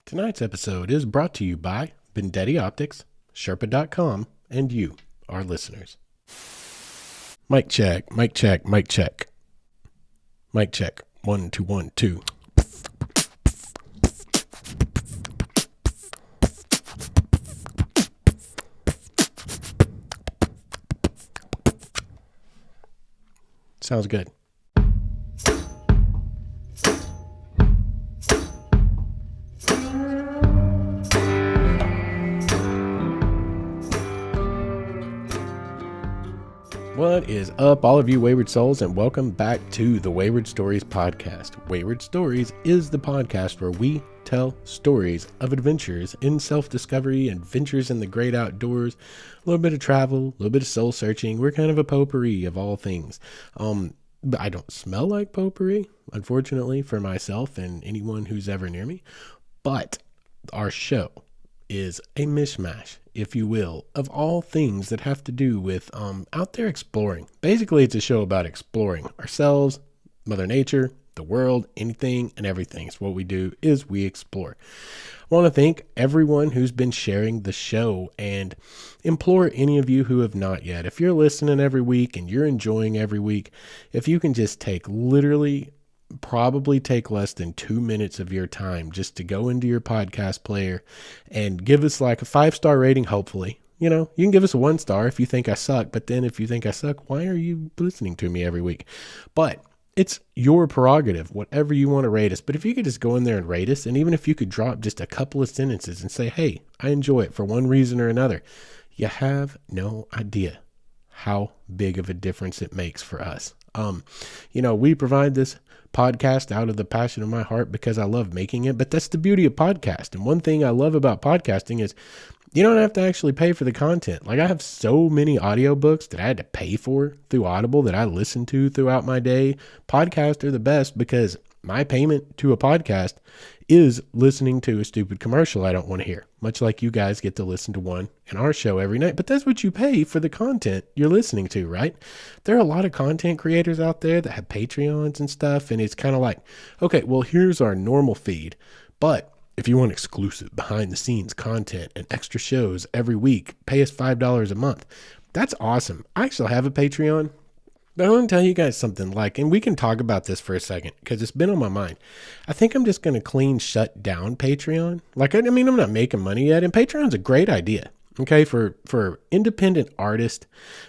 Tonight's episode is brought to you by Vendetti Optics, Sherpa.com, and you, our listeners. Mic check, mic check, mic check. Mic check. 1, 2, 1, 2. Sounds good. What is up, all of you Wayward Souls, and welcome back to the Wayward Stories podcast. Wayward Stories is the podcast where we tell stories of adventures in self-discovery, adventures in the great outdoors, a little bit of travel, a little bit of soul searching. We're kind of a potpourri of all things. But I don't smell like potpourri, unfortunately, for myself and anyone who's ever near me. But our show is a mishmash, if you will, of all things that have to do with out there exploring. Basically, it's a show about exploring ourselves, Mother Nature, the world, anything and everything. So what we do is we explore. I want to thank everyone who's been sharing the show and implore any of you who have not yet. If you're listening every week and you're enjoying every week, if you can just probably take less than 2 minutes of your time just to go into your podcast player and give us like a 5-star rating. Hopefully, you can give us a 1 star if you think I suck, but then if you think I suck, why are you listening to me every week? But it's your prerogative, whatever you want to rate us. But if you could just go in there and rate us, and even if you could drop just a couple of sentences and say, hey, I enjoy it for one reason or another, you have no idea how big of a difference it makes for us. We provide this podcast out of the passion of my heart because I love making it, but that's the beauty of podcast. And one thing I love about podcasting is you don't have to actually pay for the content. Like, I have so many audiobooks that I had to pay for through Audible that I listen to throughout my day. Podcasts are the best because my payment to a podcast is listening to a stupid commercial I don't want to hear, much like you guys get to listen to one in our show every night. But that's what you pay for the content you're listening to, right? There are a lot of content creators out there that have Patreons and stuff, and it's kind of like, okay, well, here's our normal feed, but if you want exclusive behind the scenes content and extra shows every week, pay us $5 a month. That's awesome. I actually have a Patreon. But I want to tell you guys something, and we can talk about this for a second because it's been on my mind. I think I'm just going to shut down Patreon. I'm not making money yet, and Patreon's a great idea. Okay, for independent artists,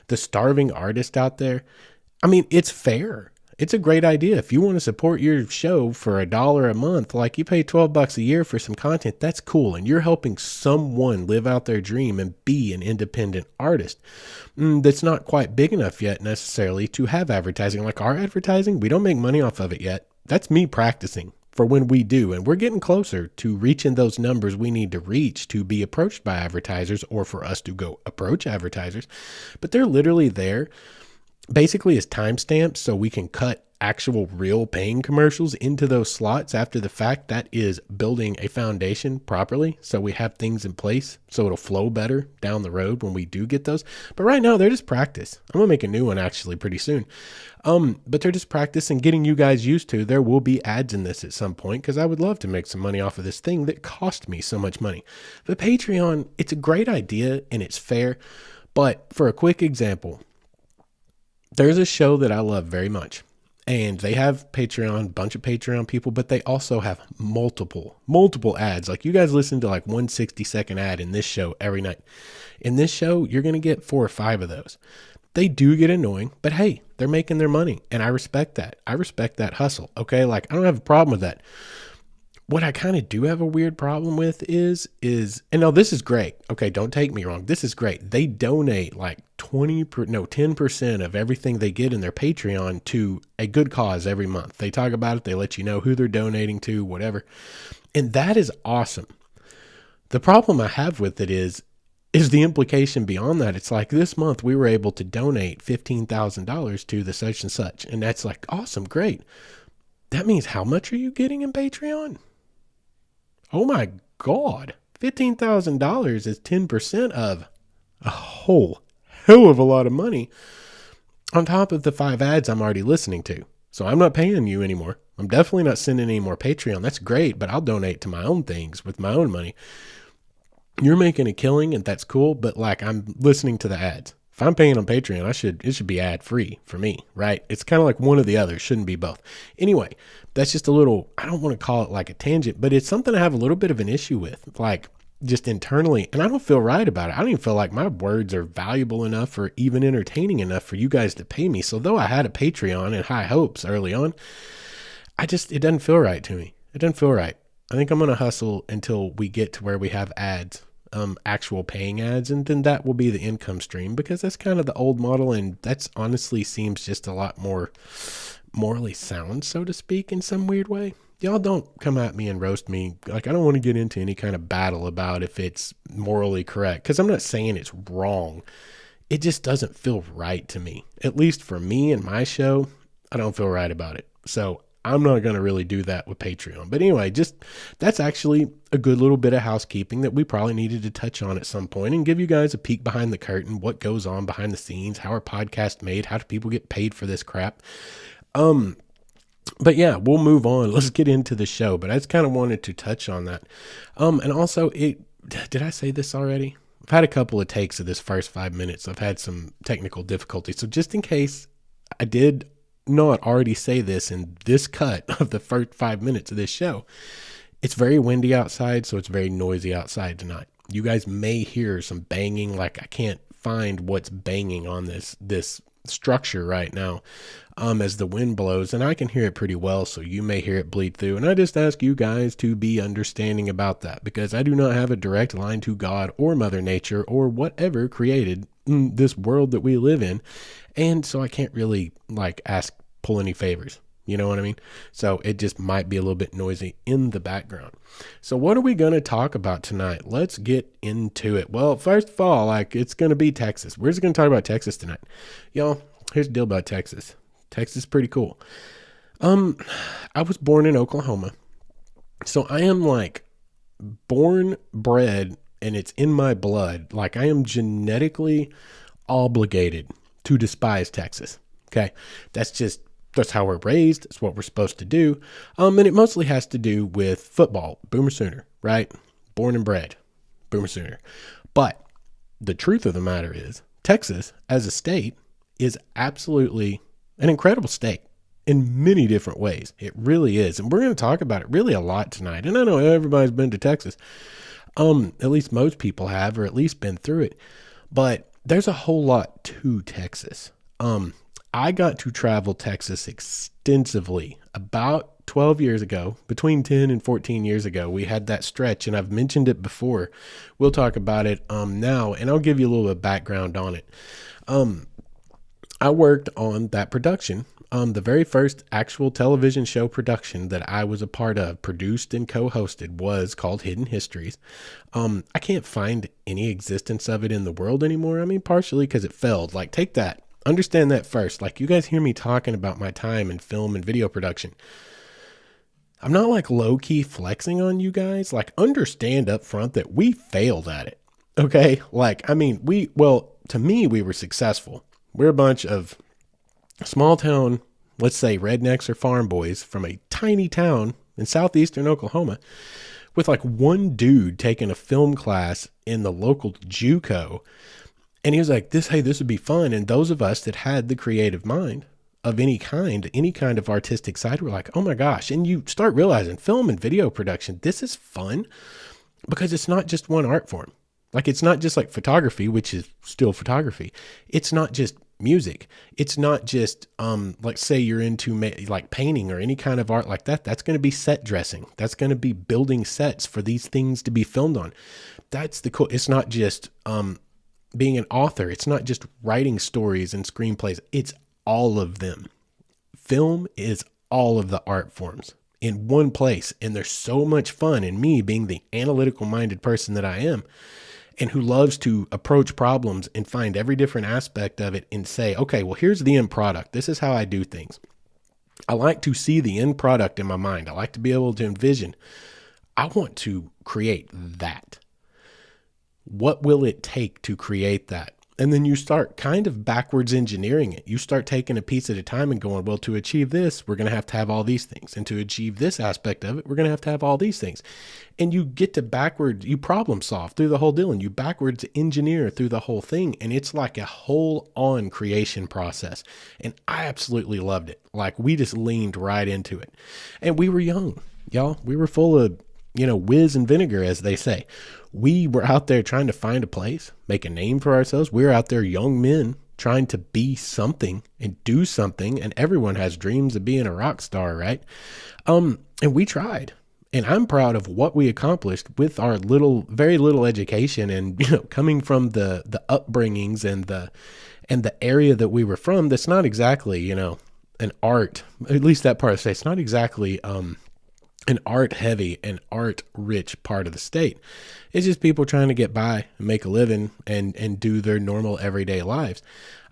the starving artist out there. It's fair. It's a great idea. If you want to support your show for $1 a month, you pay $12 a year for some content, that's cool. And you're helping someone live out their dream and be an independent artist. That's not quite big enough yet necessarily to have advertising. Like our advertising, we don't make money off of it yet. That's me practicing for when we do. And we're getting closer to reaching those numbers we need to reach to be approached by advertisers or for us to go approach advertisers. But they're literally there basically as timestamps so we can cut actual real paying commercials into those slots after the fact. That is building a foundation properly so we have things in place so it'll flow better down the road when we do get those. But right now they're just practice. I'm gonna make a new one actually pretty soon. But they're just practice and getting you guys used to. There will be ads in this at some point because I would love to make some money off of this thing that cost me so much money. But Patreon, it's a great idea and it's fair. But for a quick example, there's a show that I love very much, and they have Patreon, bunch of Patreon people, but they also have multiple ads. Like, you guys listen to 1 60-second ad in this show every night. In this show, you're going to get 4 or 5 of those. They do get annoying, but hey, they're making their money, and I respect that. I respect that hustle. Okay. I don't have a problem with that. What I kind of do have a weird problem with is, and no, this is great. Okay. Don't take me wrong. This is great. They donate 10% of everything they get in their Patreon to a good cause every month. They talk about it. They let you know who they're donating to, whatever. And that is awesome. The problem I have with it is the implication beyond that. It's like, this month we were able to donate $15,000 to the such and such. And that's awesome. Great. That means how much are you getting in Patreon? Oh my God, $15,000 is 10% of a whole hell of a lot of money on top of the 5 ads I'm already listening to. So I'm not paying you anymore. I'm definitely not sending any more Patreon. That's great, but I'll donate to my own things with my own money. You're making a killing and that's cool, but like I'm listening to the ads. If I'm paying on Patreon, it should be ad free for me, right? It's kind of like one or the other, shouldn't be both. Anyway, that's just a little, I don't want to call it like a tangent, but it's something I have a little bit of an issue with, like just internally, and I don't feel right about it. I don't even feel like my words are valuable enough or even entertaining enough for you guys to pay me. So though I had a Patreon and high hopes early on, it doesn't feel right to me. It doesn't feel right. I think I'm going to hustle until we get to where we have ads, actual paying ads, and then that will be the income stream, because that's kind of the old model, and that's honestly seems just a lot more morally sound, so to speak, in some weird way. Y'all don't come at me and roast me. Like, I don't want to get into any kind of battle about if it's morally correct, because I'm not saying it's wrong. It just doesn't feel right to me. At least for me and my show, I don't feel right about it. So I'm not going to really do that with Patreon. But anyway, just that's actually a good little bit of housekeeping that we probably needed to touch on at some point and give you guys a peek behind the curtain, what goes on behind the scenes, how our podcast made, how do people get paid for this crap. But yeah, we'll move on. Let's get into the show. But I just kind of wanted to touch on that. And also did I say this already? I've had a couple of takes of this first 5 minutes. I've had some technical difficulties. So just in case I did not already say this in this cut of the first 5 minutes of this show, it's very windy outside, so it's very noisy outside tonight. You guys may hear some banging, like I can't find what's banging on this structure right now as the wind blows, and I can hear it pretty well, so you may hear it bleed through. And I just ask you guys to be understanding about that, because I do not have a direct line to God or Mother Nature or whatever created this world that we live in, and so I can't really pull any favors. You know what I mean? So it just might be a little bit noisy in the background. So what are we going to talk about tonight? Let's get into it. Well, first of all, it's going to be Texas. We're just going to talk about Texas tonight. Y'all, here's the deal about Texas. Texas is pretty cool. I was born in Oklahoma. So I am born, bred, and it's in my blood. Like, I am genetically obligated to despise Texas. Okay. That's how we're raised. It's what we're supposed to do. And it mostly has to do with football. Boomer Sooner, right? Born and bred. Boomer Sooner. But the truth of the matter is, Texas as a state is absolutely an incredible state in many different ways. It really is. And we're going to talk about it really a lot tonight. And I know everybody's been to Texas. At least most people have, or at least been through it. But there's a whole lot to Texas. I got to travel Texas extensively about 12 years ago. Between 10 and 14 years ago, we had that stretch, and I've mentioned it before. We'll talk about it now, and I'll give you a little bit of background on it. I worked on that production. The very first actual television show production that I was a part of, produced and co-hosted, was called Hidden Histories. I can't find any existence of it in the world anymore. I mean, partially because it failed. Take that. Understand that first. You guys hear me talking about my time in film and video production. I'm not low-key flexing on you guys. Understand up front that we failed at it. Okay? To me, we were successful. We're a bunch of small town, let's say rednecks or farm boys from a tiny town in southeastern Oklahoma with one dude taking a film class in the local JUCO. And he was like, this would be fun. And those of us that had the creative mind of any kind of artistic side, were like, oh my gosh. And you start realizing film and video production, this is fun because it's not just one art form. It's not just photography, which is still photography. It's not just music. It's not just, say you're into painting or any kind of art like that. That's going to be set dressing. That's going to be building sets for these things to be filmed on. That's the cool. It's not just, being an author. It's not just writing stories and screenplays. It's all of them. Film is all of the art forms in one place. And there's so much fun in me being the analytical minded person that I am, and who loves to approach problems and find every different aspect of it and say, okay, well, here's the end product. This is how I do things. I like to see the end product in my mind. I like to be able to envision. I want to create that. What will it take to create that? And then you start kind of backwards engineering it. You start taking a piece at a time and going, well, to achieve this, we're going to have all these things. And to achieve this aspect of it, we're going to have all these things. And you get to backwards, you problem solve through the whole deal, and you backwards engineer through the whole thing. And it's like a whole on creation process. And I absolutely loved it. Like, we just leaned right into it. And we were young, y'all. We were full of, whiz and vinegar, as they say. We were out there trying to find a place, make a name for ourselves. We were out there, young men, trying to be something and do something. And everyone has dreams of being a rock star, right? And we tried. And I'm proud of what we accomplished with our very little education, and coming from the upbringings and the area that we were from. That's not exactly an art. At least that part of the state. It's not exactly an art heavy and art rich part of the state. It's just people trying to get by and make a living and do their normal everyday lives.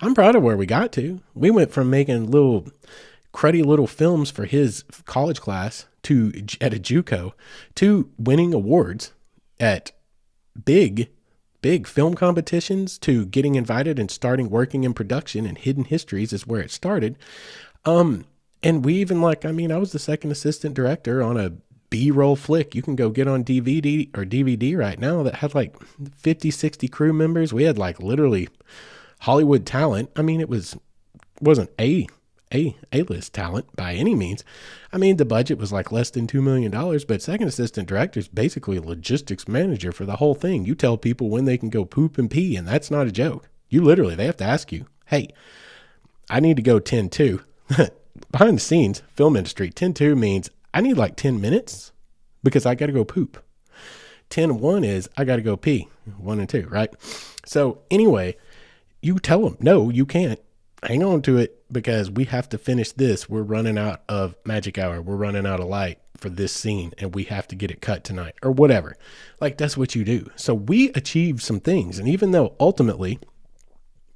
I'm proud of where we got to. We went from making little cruddy little films for his college class at a JUCO to winning awards at big film competitions, to getting invited and starting working in production, and Hidden Histories is where it started. And we even I was the second assistant director on a B-roll flick you can go get on DVD right now that had 50, 60 crew members. We had literally Hollywood talent. It wasn't A-list talent by any means. The budget was less than $2 million, but second assistant director is basically a logistics manager for the whole thing. You tell people when they can go poop and pee, and that's not a joke. They have to ask you, hey, I need to go 10-2. Behind the scenes, film industry, 10-2 means I need 10 minutes because I got to go poop. 10-1 is I got to go pee, 1 and 2, right? So anyway, you tell them, no, you can't. Hang on to it because we have to finish this. We're running out of magic hour. We're running out of light for this scene, and we have to get it cut tonight or whatever. That's what you do. So we achieved some things. And even though ultimately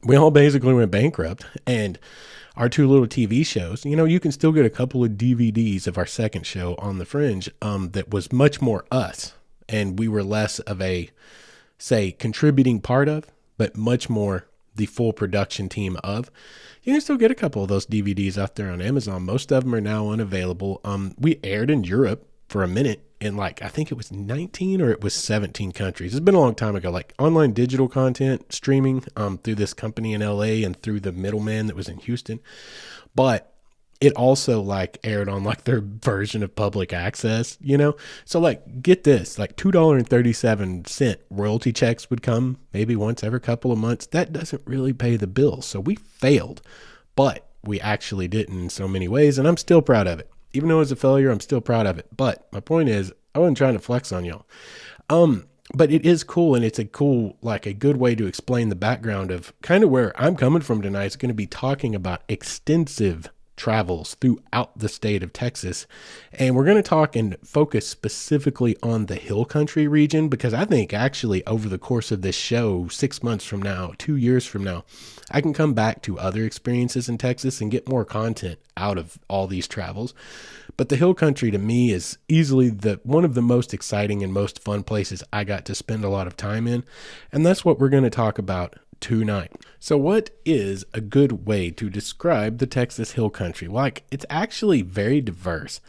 we all basically went bankrupt, and our 2 little TV shows, you can still get a couple of DVDs of our second show, On the Fringe, that was much more us. And we were less of a, say, contributing part of, but much more the full production team of. You can still get a couple of those DVDs out there on Amazon. Most of them are now unavailable. We aired in Europe for a minute in I think it was 19 or it was 17 countries. It's been a long time ago, online digital content streaming through this company in LA and through the middleman that was in Houston. But it also aired on their version of public access, So get this, $2.37 royalty checks would come maybe once every couple of months. That doesn't really pay the bills. So we failed, but we actually didn't in so many ways. And I'm still proud of it. Even though it's a failure, I'm still proud of it. But my point is, I wasn't trying to flex on y'all. But it is cool, and it's a good way to explain the background of kind of where I'm coming from tonight. It's going to be talking about extensive travels throughout the state of Texas. And we're going to talk and focus specifically on the Hill Country region, because I think actually over the course of this show, 6 months from now, 2 years from now, I can come back to other experiences in Texas and get more content out of all these travels. But the Hill Country to me is easily one of the most exciting and most fun places I got to spend a lot of time in. And that's what we're going to talk about tonight. So what is a good way to describe the Texas Hill Country? It's actually very diverse.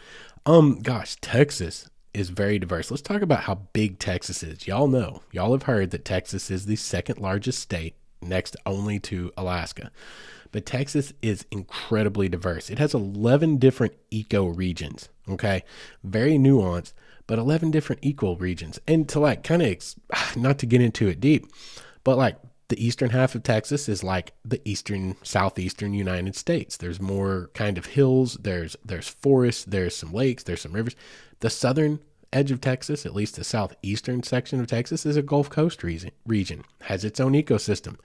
Texas is very diverse. Let's talk about how big Texas is. Y'all have heard that Texas is the second largest state, next only to Alaska. But Texas is incredibly diverse. It has 11 different ecoregions, okay? Very nuanced, but 11 different ecoregions. And to not to get into it deep, but the eastern half of Texas is the southeastern United States. There's more kind of hills, there's forests, there's some lakes, there's some rivers. The southern edge of Texas, at least the southeastern section of Texas, is a Gulf Coast region, has its own ecosystem.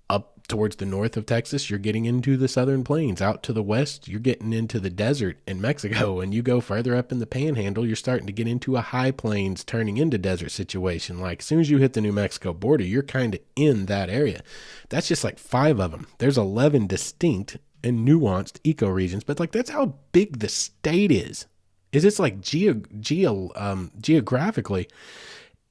Up towards the north of Texas, you're getting into the southern plains. Out to the west, you're getting into the desert in Mexico. And you go further up in the panhandle, you're starting to get into a high plains turning into desert situation. As soon as you hit the New Mexico border, you're kind of in that area. That's just 5 of them. There's 11 distinct and nuanced ecoregions, but that's how big the state is. It's geographically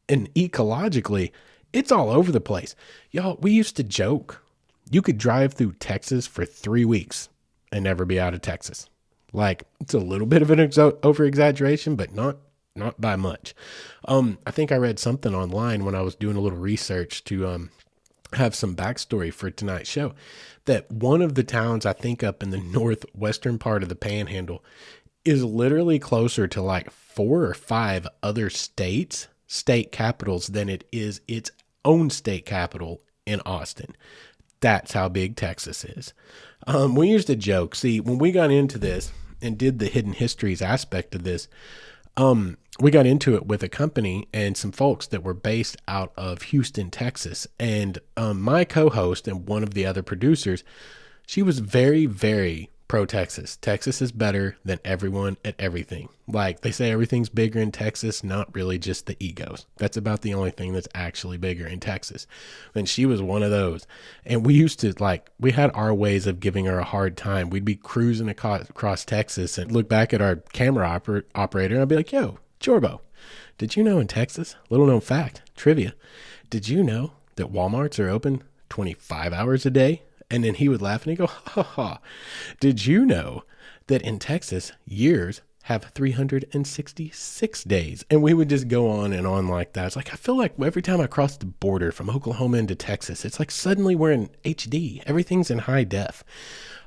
and ecologically, It's all over the place. Y'all, we used to joke. You could drive through Texas for 3 weeks and never be out of Texas. Like, it's a little bit of an over exaggeration, but not by much. I think I read something online when I was doing a little research to have some backstory for tonight's show, that one of the towns, I think up in the northwestern part of the Panhandle, is literally closer to like 4 or 5 other state capitals than it is its own state capital in Austin. That's how big Texas is. We used to joke. See, when we got into this and did the hidden histories aspect of this, we got into it with a company and some folks that were based out of Houston, Texas. And my co-host and one of the other producers, she was very, very pro Texas. Texas is better than everyone at everything. Like they say, everything's bigger in Texas, not really just the egos. That's about the only thing that's actually bigger in Texas. And she was one of those. And we used to we had our ways of giving her a hard time. We'd be cruising across Texas and look back at our camera operator and I'd be like, yo, Jorbo, did you know in Texas, little known fact, trivia, did you know that Walmarts are open 25 hours a day? And then he would laugh and he'd go, ha ha. Did you know that in Texas, years have 366 days? And we would just go on and on like that. It's like, I feel like every time I cross the border from Oklahoma into Texas, it's like suddenly we're in HD. Everything's in high def.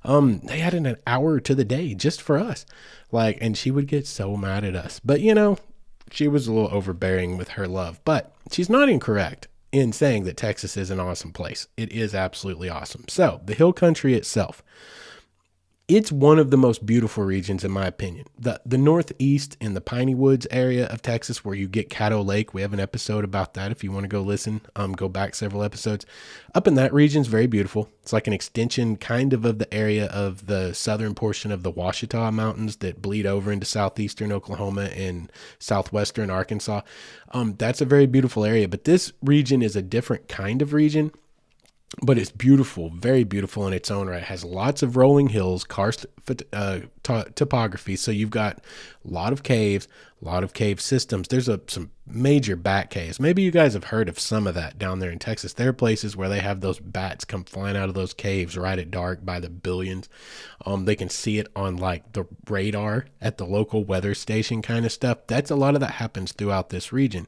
They added an hour to the day just for us. And she would get so mad at us. But, she was a little overbearing with her love. But she's not incorrect in saying that Texas is an awesome place. It is absolutely awesome. So the hill country itself, it's one of the most beautiful regions in my opinion. The northeast in the Piney Woods area of Texas where you get Caddo Lake. We have an episode about that if you want to go listen. Go back several episodes. Up in that region is very beautiful. It's like an extension kind of the area of the southern portion of the Ouachita Mountains that bleed over into southeastern Oklahoma and southwestern Arkansas. That's a very beautiful area, but this region is a different kind of region. But it's beautiful, very beautiful in its own right. It has lots of rolling hills, karst topography. So you've got a lot of caves, a lot of cave systems. There's some major bat caves. Maybe you guys have heard of some of that down there in Texas. There are places where they have those bats come flying out of those caves right at dark by the billions. They can see it on the radar at the local weather station kind of stuff. That's a lot of that happens throughout this region.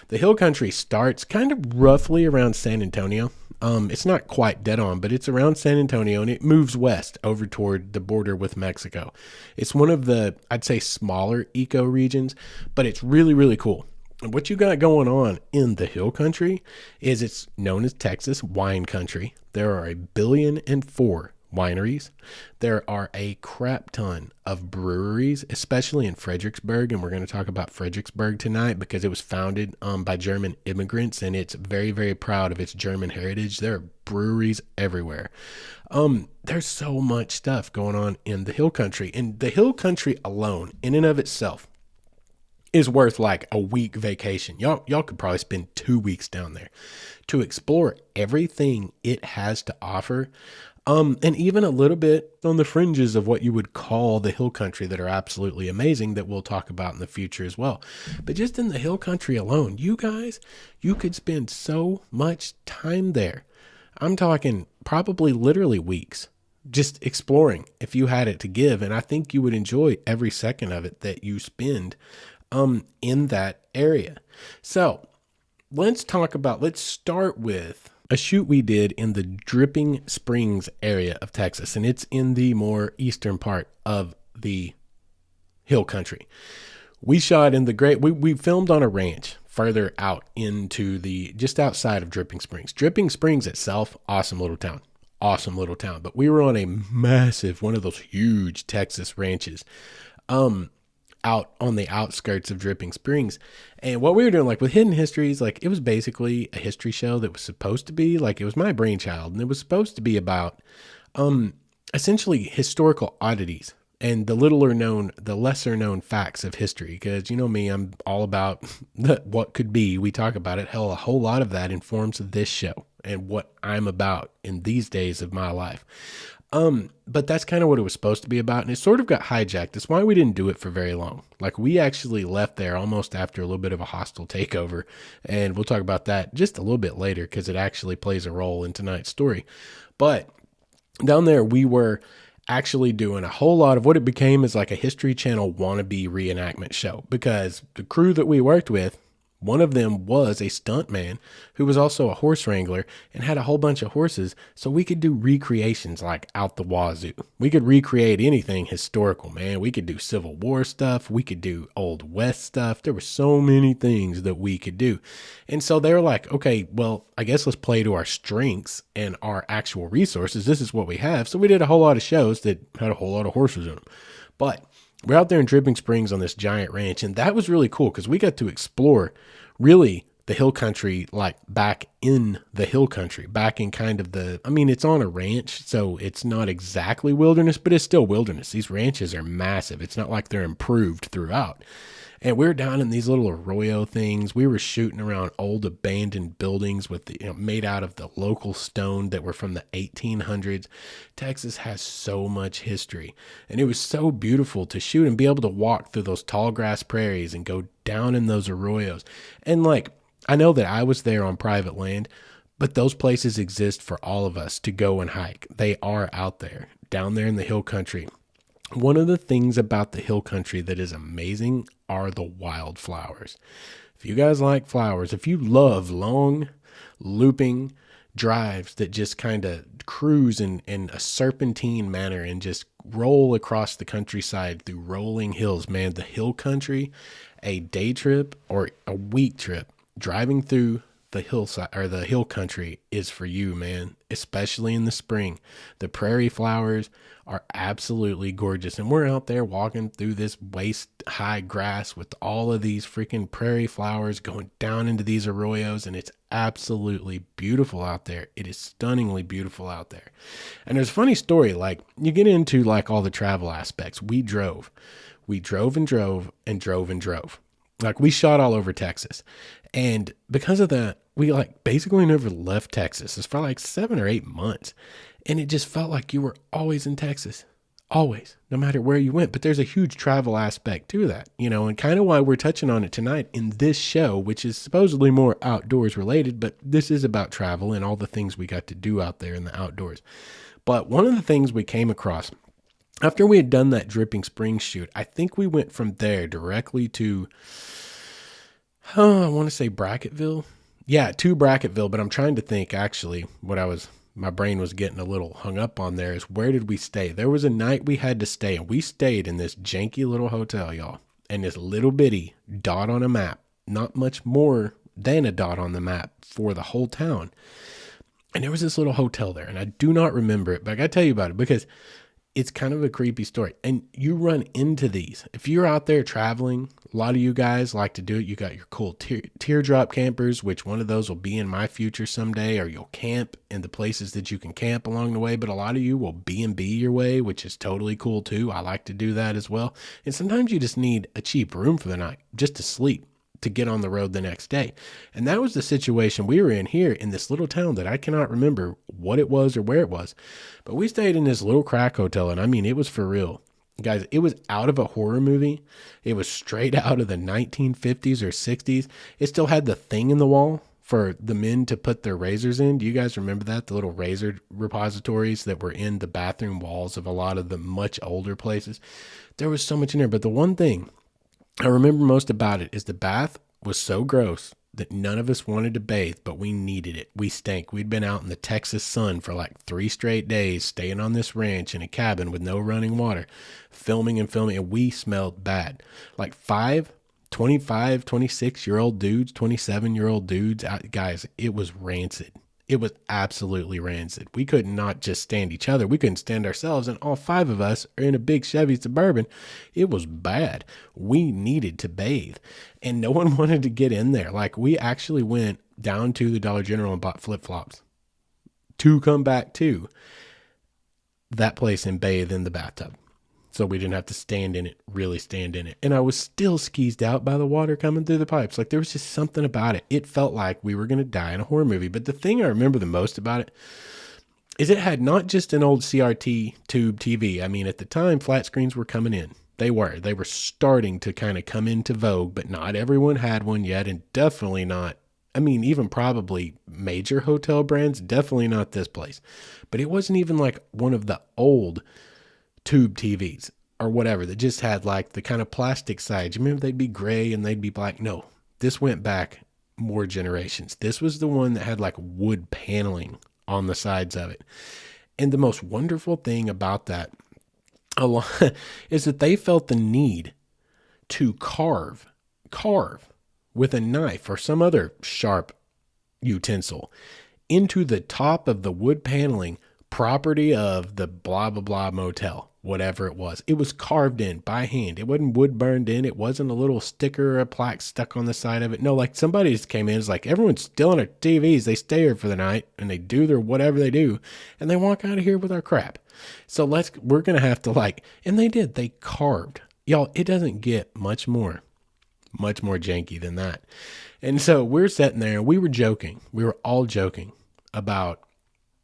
The hill country starts kind of roughly around San Antonio. It's not quite dead on, but it's around San Antonio and it moves west over toward the border with Mexico. It's one of the, I'd say, smaller eco regions, but it's really, really cool. And what you got going on in the hill country is it's known as Texas wine country. There are 1,000,000,004 wineries. There are a crap ton of breweries, especially in Fredericksburg. And we're going to talk about Fredericksburg tonight because it was founded by German immigrants and it's very, very proud of its German heritage. There are breweries everywhere. There's so much stuff going on in the hill country, and the hill country alone in and of itself is worth like a week vacation. Y'all could probably spend 2 weeks down there to explore everything it has to offer. And even a little bit on the fringes of what you would call the hill country that are absolutely amazing that we'll talk about in the future as well. But just in the hill country alone, you could spend so much time there. I'm talking probably literally weeks just exploring if you had it to give. And I think you would enjoy every second of it that you spend in that area. So let's start with a shoot we did in the Dripping Springs area of Texas, and it's in the more eastern part of the hill country. We shot in we filmed on a ranch further out into just outside of Dripping Springs. Dripping Springs itself, awesome little town, but we were on a massive, one of those huge Texas ranches, out on the outskirts of Dripping Springs. And what we were doing, with Hidden Histories, it was basically a history show that was supposed to be, it was my brainchild, and it was supposed to be about, essentially historical oddities and the lesser known facts of history. Because you know me, I'm all about what could be. We talk about it. Hell, a whole lot of that informs this show and what I'm about in these days of my life. But that's kind of what it was supposed to be about, and it sort of got hijacked. That's why we didn't do it for very long. Like, we actually left there almost after a little bit of a hostile takeover, and we'll talk about that just a little bit later because it actually plays a role in tonight's story. But down there, we were actually doing a whole lot of what it became is like a History Channel wannabe reenactment show, because the crew that we worked with, one of them was a stunt man who was also a horse wrangler and had a whole bunch of horses. So we could do recreations like out the wazoo. We could recreate anything historical, man. We could do Civil War stuff. We could do Old West stuff. There were so many things that we could do. And so they were like, okay, well, I guess let's play to our strengths and our actual resources. This is what we have. So we did a whole lot of shows that had a whole lot of horses in them. But we're out there in Dripping Springs on this giant ranch, and that was really cool because we got to explore really the hill country, like back in the hill country, back in kind of it's on a ranch, so it's not exactly wilderness, but it's still wilderness. These ranches are massive. It's not like they're improved throughout. And we were down in these little arroyo things. We were shooting around old abandoned buildings with made out of the local stone that were from the 1800s. Texas has so much history, and it was so beautiful to shoot and be able to walk through those tall grass prairies and go down in those arroyos. And like, I know that I was there on private land, but those places exist for all of us to go and hike. They are out there, down there in the hill country. One of the things about the hill country that is amazing are the wildflowers. If you guys like flowers, if you love long, looping drives that just kind of cruise in a serpentine manner and just roll across the countryside through rolling hills, man, the hill country, a day trip or a week trip driving through the hillside or the hill country is for you, man, especially in the spring. The prairie flowers are absolutely gorgeous, and we're out there walking through this waist high grass with all of these freaking prairie flowers going down into these arroyos, and it's absolutely beautiful out there. It is stunningly beautiful out there. And there's a funny story, like you get into like all the travel aspects. We drove and drove and drove and drove. Like, we shot all over Texas. And because of that, we like basically never left Texas. It's for like 7 or 8 months. And it just felt like you were always in Texas. Always, no matter where you went. But there's a huge travel aspect to that, and kind of why we're touching on it tonight in this show, which is supposedly more outdoors related, but this is about travel and all the things we got to do out there in the outdoors. But one of the things we came across after we had done that Dripping Springs shoot, I think we went from there directly to, I want to say Brackettville. Yeah, to Brackettville, but I'm trying to think actually my brain was getting a little hung up on there is where did we stay? There was a night we had to stay, and we stayed in this janky little hotel, y'all, and this little bitty dot on a map, not much more than a dot on the map for the whole town. And there was this little hotel there, and I do not remember it, but I got to tell you about it because it's kind of a creepy story. And you run into these. If you're out there traveling, a lot of you guys like to do it. You got your cool teardrop campers, which one of those will be in my future someday, or you'll camp in the places that you can camp along the way. But a lot of you will B&B your way, which is totally cool too. I like to do that as well. And sometimes you just need a cheap room for the night just to sleep, to get on the road the next day. And that was the situation we were in here in this little town that I cannot remember what it was or where it was, but we stayed in this little crack hotel. And I mean, it was for real, guys. It was out of a horror movie. It was straight out of the 1950s or 60s. It still had the thing in the wall for the men to put their razors in. Do you guys remember that? The little razor repositories that were in the bathroom walls of a lot of the much older places. There was so much in there. But the one thing I remember most about it is the bath was so gross that none of us wanted to bathe, but we needed it. We stank. We'd been out in the Texas sun for like 3 straight days, staying on this ranch in a cabin with no running water, filming, and we smelled bad. Like 25, 26-year-old dudes, 27-year-old dudes, guys, it was rancid. It was absolutely rancid. We could not just stand each other. We couldn't stand ourselves. And all 5 of us are in a big Chevy Suburban. It was bad. We needed to bathe. And no one wanted to get in there. Like, we actually went down to the Dollar General and bought flip-flops to come back to that place and bathe in the bathtub. So we didn't have to really stand in it. And I was still skeezed out by the water coming through the pipes. Like, there was just something about it. It felt like we were going to die in a horror movie. But the thing I remember the most about it, is it had not just an old CRT tube TV. I mean, at the time, flat screens were coming in. They were starting to kind of come into vogue, but not everyone had one yet, and definitely not. I mean, even probably major hotel brands, definitely not this place. But it wasn't even like one of the old tube TVs or whatever that just had like the kind of plastic sides. You remember they'd be gray and they'd be black? No, this went back more generations. This was the one that had like wood paneling on the sides of it. And the most wonderful thing about that a lot is that they felt the need to carve with a knife or some other sharp utensil into the top of the wood paneling property of the blah, blah, blah motel, whatever it was. It was carved in by hand. It wasn't wood burned in. It wasn't a little sticker or a plaque stuck on the side of it. No, like somebody just came in. It's like everyone's still on their TVs. They stay here for the night and they do their whatever they do and they walk out of here with our crap. So we're going to have to and they did. They carved. Y'all, it doesn't get much more janky than that. And so we're sitting there and we were joking. We were all joking about,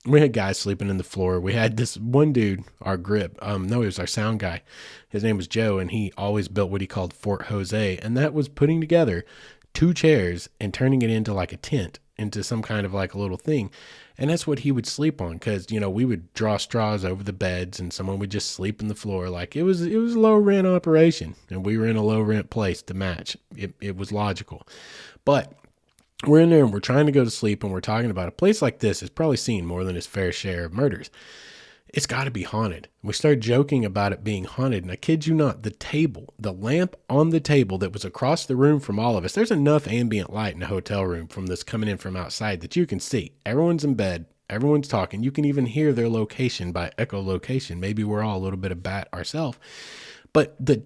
we had guys sleeping in the floor. We had this one dude, our grip. No, he was our sound guy. His name was Joe, and he always built what he called Fort Jose. And that was putting together 2 chairs and turning it into like a tent, into some kind of like a little thing. And that's what he would sleep on. Cause we would draw straws over the beds and someone would just sleep in the floor. Like it was a low rent operation and we were in a low rent place to match. It was logical, but we're in there and we're trying to go to sleep and we're talking about a place like this has probably seen more than its fair share of murders. It's got to be haunted. We started joking about it being haunted. And I kid you not, the lamp on the table that was across the room from all of us, there's enough ambient light in a hotel room from this coming in from outside that you can see. Everyone's in bed. Everyone's talking. You can even hear their location by echolocation. Maybe we're all a little bit of bat ourselves. But the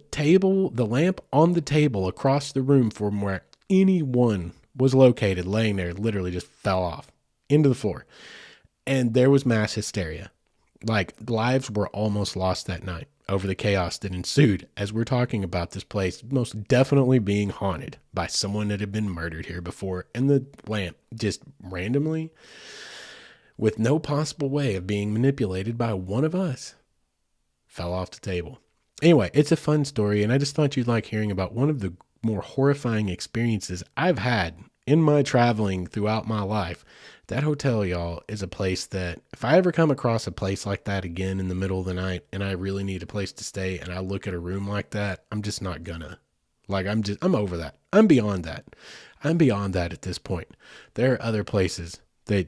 lamp on the table across the room from where anyone was located laying there literally just fell off into the floor. And there was mass hysteria. Like lives were almost lost that night over the chaos that ensued as we're talking about this place most definitely being haunted by someone that had been murdered here before. And the lamp just randomly, with no possible way of being manipulated by one of us, fell off the table. Anyway, it's a fun story. And I just thought you'd like hearing about one of the more horrifying experiences I've had in my traveling throughout my life. That hotel, y'all, is a place that if I ever come across a place like that again in the middle of the night and I really need a place to stay and I look at a room like that, I'm just not gonna. I'm over that. I'm beyond that. I'm beyond that at this point. There are other places that,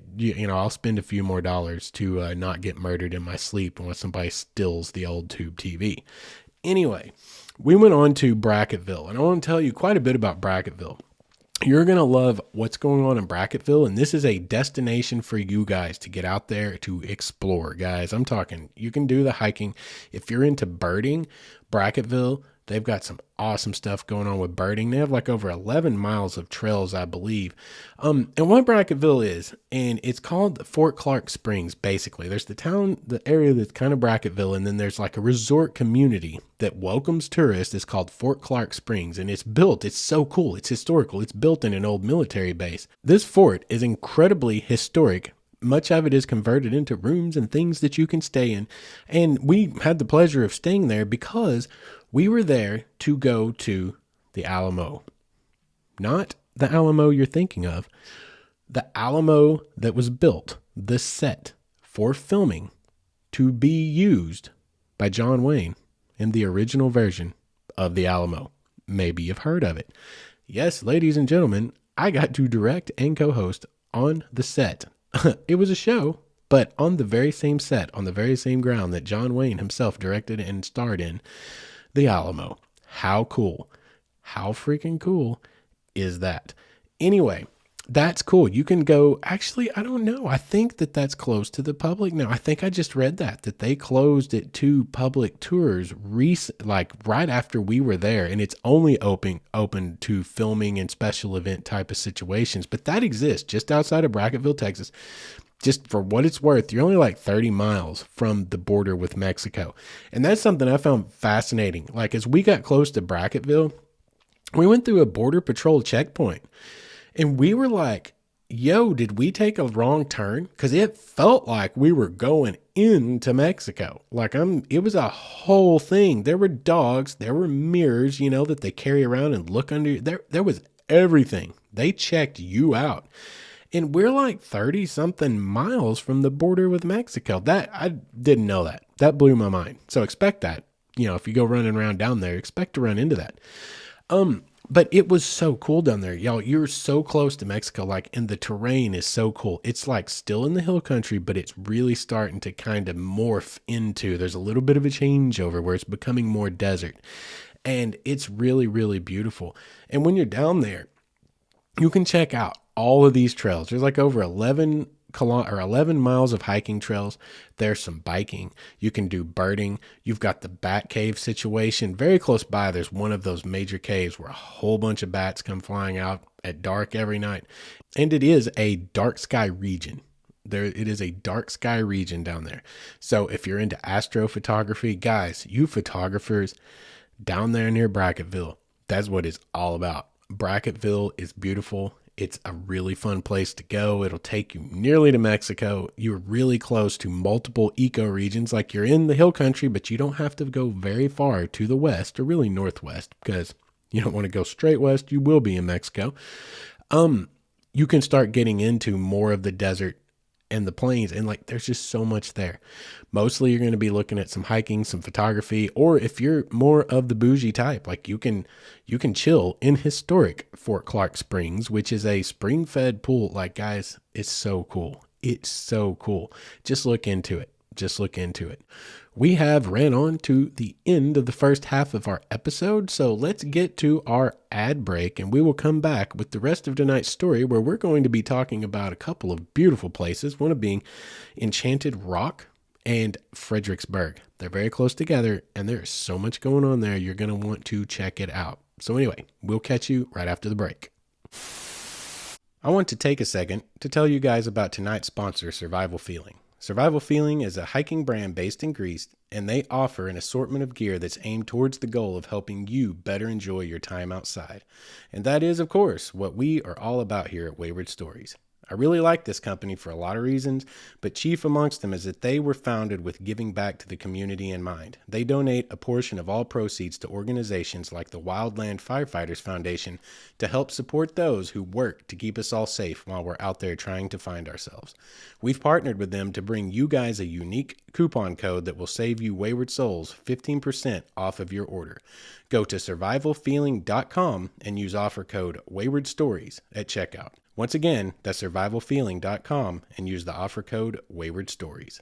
I'll spend a few more dollars to not get murdered in my sleep unless somebody steals the old tube TV. Anyway, we went on to Bracketville, and I want to tell you quite a bit about Bracketville. You're going to love what's going on in Bracketville, and this is a destination for you guys to get out there to explore, guys. I'm talking, you can do the hiking. If you're into birding, Bracketville, they've got some awesome stuff going on with birding. They have like over 11 miles of trails, I believe. And what Bracketville is, and it's called Fort Clark Springs, basically. There's the area that's kind of Bracketville, and then there's like a resort community that welcomes tourists. It's called Fort Clark Springs, and it's so cool. It's historical. It's built in an old military base. This fort is incredibly historic. Much of it is converted into rooms and things that you can stay in. And we had the pleasure of staying there because we were there to go to the Alamo. Not the Alamo you're thinking of. The Alamo that was built, the set for filming to be used by John Wayne in the original version of the Alamo. Maybe you've heard of it. Yes, ladies and gentlemen, I got to direct and co-host on the set. It was a show, but on the very same set, on the very same ground that John Wayne himself directed and starred in, the Alamo. How cool. How freaking cool is that? Anyway, that's cool. You can go, actually, I don't know. I think that's closed to the public now. I think I just read that they closed it to public tours like right after we were there, and it's only open to filming and special event type of situations. But that exists just outside of Bracketville, Texas. Just for what it's worth, you're only like 30 miles from the border with Mexico. And that's something I found fascinating. Like as we got close to Bracketville, we went through a border patrol checkpoint. And we were like, yo, did we take a wrong turn? Because it felt like we were going into Mexico. It was a whole thing. There were dogs, there were mirrors, that they carry around and look under. There was everything. They checked you out. And we're like 30 something miles from the border with Mexico. I didn't know that. That blew my mind. So expect that. If you go running around down there, expect to run into that. But it was so cool down there. Y'all, you're so close to Mexico, and the terrain is so cool. It's still in the hill country, but it's really starting to kind of morph into, there's a little bit of a changeover where it's becoming more desert. And it's really, really beautiful. And when you're down there, you can check out all of these trails. There's over 11 miles of hiking trails. There's some biking. You can do birding. You've got the bat cave situation. Very close by, there's one of those major caves where a whole bunch of bats come flying out at dark every night. And it is a dark sky region. It is a dark sky region down there. So if you're into astrophotography, guys, you photographers down there near Bracketville, that's what it's all about. Bracketville is beautiful. It's a really fun place to go. It'll take you nearly to Mexico. You're really close to multiple ecoregions. You're in the hill country, but you don't have to go very far to the west, or really northwest, because you don't want to go straight west. You will be in Mexico. You can start getting into more of the desert and the plains, and there's just so much there. Mostly you're going to be looking at some hiking, some photography, or if you're more of the bougie type, you can chill in historic Fort Clark Springs, which is a spring-fed pool. Guys, it's so cool. It's so cool. Just look into it. We have ran on to the end of the first half of our episode, so let's get to our ad break, and we will come back with the rest of tonight's story, where we're going to be talking about a couple of beautiful places, one of being Enchanted Rock and Fredericksburg. They're very close together, and there's so much going on there. You're going to want to check it out. So anyway, we'll catch you right after the break. I want to take a second to tell you guys about tonight's sponsor, Survival Feeling. Survival Feeling is a hiking brand based in Greece, and they offer an assortment of gear that's aimed towards the goal of helping you better enjoy your time outside. And that is, of course, what we are all about here at Wayward Stories. I really like this company for a lot of reasons, but chief amongst them is that they were founded with giving back to the community in mind. They donate a portion of all proceeds to organizations like the Wildland Firefighters Foundation to help support those who work to keep us all safe while we're out there trying to find ourselves. We've partnered with them to bring you guys a unique coupon code that will save you Wayward Souls 15% off of your order. Go to survivalfeeling.com and use offer code Wayward Stories at checkout. Once again, that's survivalfeeling.com and use the offer code Wayward Stories.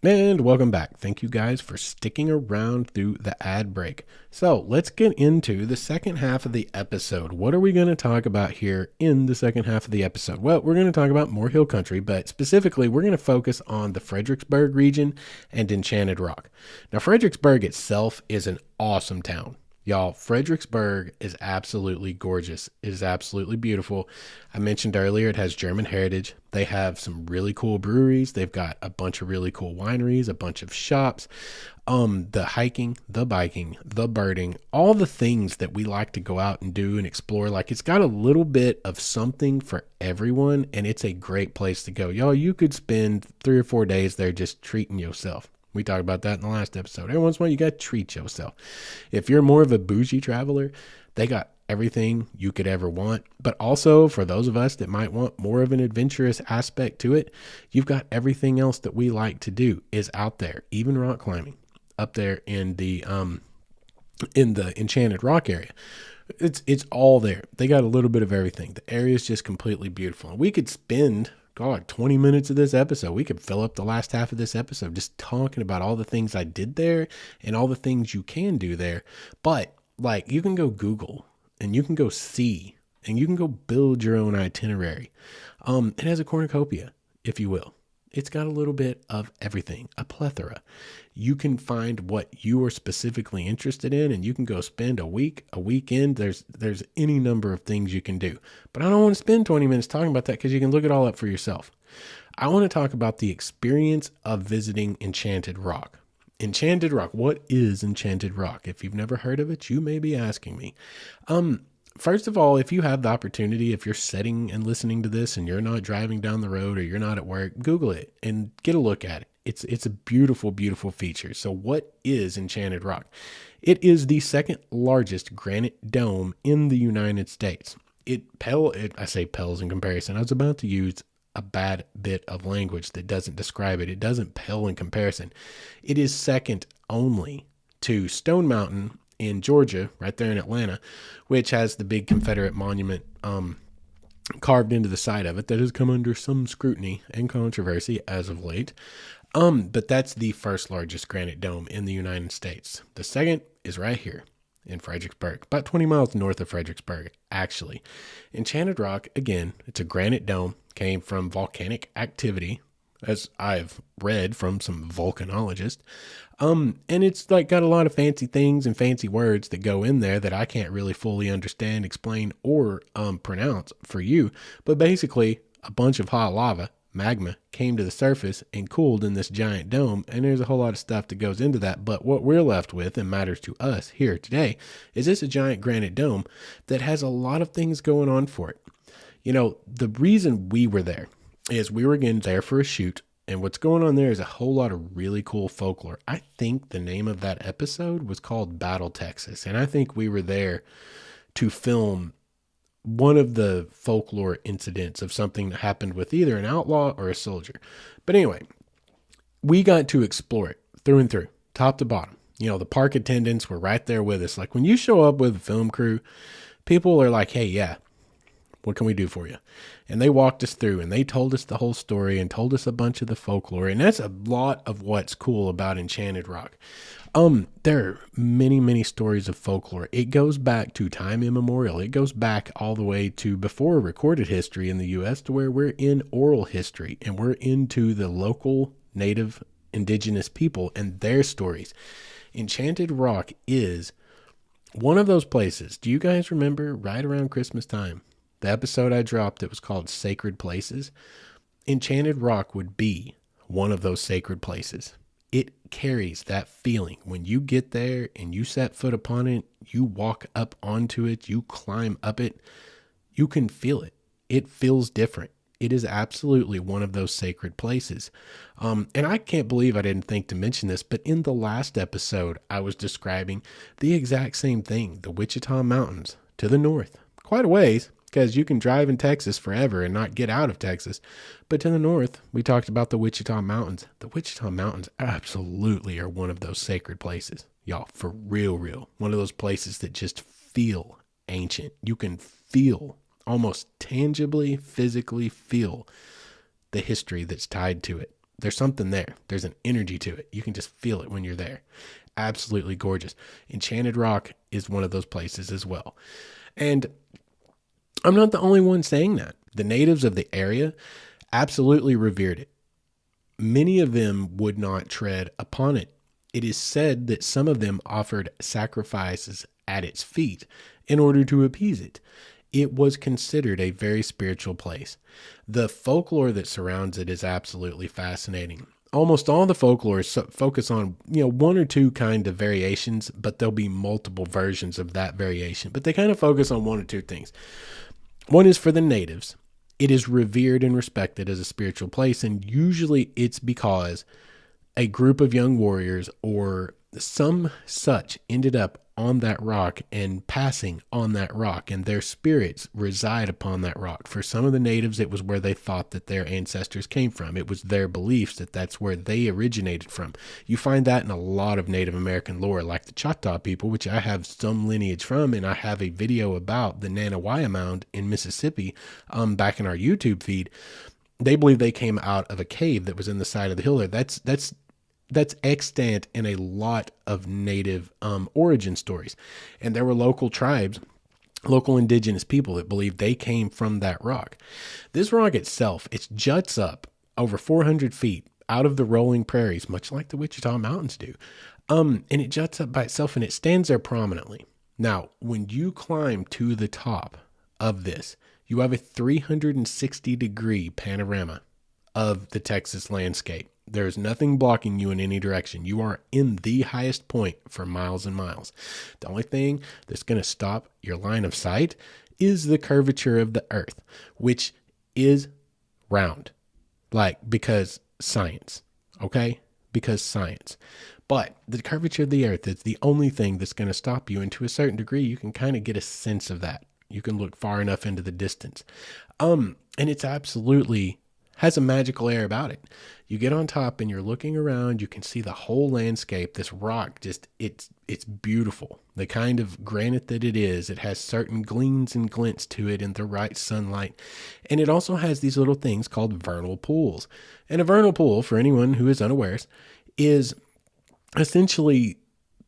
And welcome back. Thank you guys for sticking around through the ad break. So let's get into the second half of the episode. What are we going to talk about here in the second half of the episode? Well, we're going to talk about more hill country, but specifically we're going to focus on the Fredericksburg region and Enchanted Rock. Now, Fredericksburg itself is an awesome town. Y'all, Fredericksburg is absolutely gorgeous. It is absolutely beautiful. I mentioned earlier it has German heritage. They have some really cool breweries. They've got a bunch of really cool wineries, a bunch of shops. The hiking, the biking, the birding, all the things that we like to go out and do and explore. It's got a little bit of something for everyone, and it's a great place to go. Y'all, you could spend 3 or 4 days there just treating yourself. We talked about that in the last episode. Every once in a while, you got to treat yourself. If you're more of a bougie traveler, they got everything you could ever want. But also, for those of us that might want more of an adventurous aspect to it, you've got everything else that we like to do is out there, even rock climbing up there in the Enchanted Rock area. It's all there. They got a little bit of everything. The area is just completely beautiful. And we could spend 20 minutes of this episode. We could fill up the last half of this episode just talking about all the things I did there and all the things you can do there. But you can go Google and you can go see and you can go build your own itinerary. It has a cornucopia, if you will. It's got a little bit of everything, a plethora. You can find what you are specifically interested in, and you can go spend a week, a weekend. There's any number of things you can do. But I don't want to spend 20 minutes talking about that because you can look it all up for yourself. I want to talk about the experience of visiting Enchanted Rock. Enchanted Rock. What is Enchanted Rock? If you've never heard of it, you may be asking me. First of all, if you have the opportunity, if you're sitting and listening to this and you're not driving down the road or you're not at work, Google it and get a look at it. It's a beautiful, beautiful feature. So what is Enchanted Rock? It is the second largest granite dome in the United States. I say pales in comparison. I was about to use a bad bit of language that doesn't describe it. It doesn't pale in comparison. It is second only to Stone Mountain in Georgia, right there in Atlanta, which has the big Confederate monument carved into the side of it that has come under some scrutiny and controversy as of late. But that's the first largest granite dome in the United States. The second is right here in Fredericksburg, about 20 miles north of Fredericksburg, actually. Enchanted Rock, again, it's a granite dome, came from volcanic activity, as I've read from some volcanologists. And it's like got a lot of fancy things and fancy words that go in there that I can't really fully understand, explain, or pronounce for you. But basically, a bunch of hot lava, magma, came to the surface and cooled in this giant dome. And there's a whole lot of stuff that goes into that. But what we're left with and matters to us here today is this a giant granite dome that has a lot of things going on for it. You know, the reason we were there is we were again there for a shoot. And what's going on there is a whole lot of really cool folklore. I think the name of that episode was called Battle Texas. And I think we were there to film one of the folklore incidents of something that happened with either an outlaw or a soldier. But anyway, we got to explore it through and through, top to bottom. You know, the park attendants were right there with us. Like when you show up with a film crew, people are like, hey, yeah, what can we do for you? And they walked us through and they told us the whole story and told us a bunch of the folklore. And that's a lot of what's cool about Enchanted Rock. There are many, many stories of folklore. It goes back to time immemorial. It goes back all the way to before recorded history in the U.S. to where we're in oral history and we're into the local native indigenous people and their stories. Enchanted Rock is one of those places. Do you guys remember right around Christmas time? The episode I dropped that was called Sacred Places, Enchanted Rock would be one of those sacred places. It carries that feeling. When you get there and you set foot upon it, you walk up onto it, you climb up it, you can feel it. It feels different. It is absolutely one of those sacred places. And I can't believe I didn't think to mention this, but in the last episode, I was describing the exact same thing, the Wichita Mountains to the north, quite a ways. Because you can drive in Texas forever and not get out of Texas. But to the north, we talked about the Wichita Mountains. The Wichita Mountains absolutely are one of those sacred places. Y'all, for real. One of those places that just feel ancient. You can feel, almost tangibly, physically feel the history that's tied to it. There's something there. There's an energy to it. You can just feel it when you're there. Absolutely gorgeous. Enchanted Rock is one of those places as well. And I'm not the only one saying that. The natives of the area absolutely revered it. Many of them would not tread upon it. It is said that some of them offered sacrifices at its feet in order to appease it. It was considered a very spiritual place. The folklore that surrounds it is absolutely fascinating. Almost all the folklore focus on, one or two kind of variations, but there'll be multiple versions of that variation. But they kind of focus on one or two things. One is for the natives. It is revered and respected as a spiritual place, and usually it's because a group of young warriors or some such ended up on that rock and passing on that rock, and their spirits reside upon that rock. For some of the natives, it was where they thought that their ancestors came from. It was their beliefs that that's where they originated from. You find that in a lot of Native American lore, like the Choctaw people, which I have some lineage from, and I have a video about the Nanawaya Mound in Mississippi back in our YouTube feed. They believe they came out of a cave that was in the side of the hill there. That's extant in a lot of native origin stories. And there were local tribes, local indigenous people that believed they came from that rock. This rock itself, it juts up over 400 feet out of the rolling prairies, much like the Wichita Mountains do. And it juts up by itself and it stands there prominently. Now, when you climb to the top of this, you have a 360-degree panorama of the Texas landscape. There's nothing blocking you in any direction. You are in the highest point for miles and miles. The only thing that's going to stop your line of sight is the curvature of the earth, which is round. Because science, okay? Because science. But the curvature of the earth is the only thing that's going to stop you. And to a certain degree, you can kind of get a sense of that. You can look far enough into the distance. And it's absolutely has a magical air about it. You get on top and you're looking around, you can see the whole landscape. This rock, it's beautiful. The kind of granite that it is, it has certain gleams and glints to it in the right sunlight. And it also has these little things called vernal pools. And a vernal pool, for anyone who is unaware, is essentially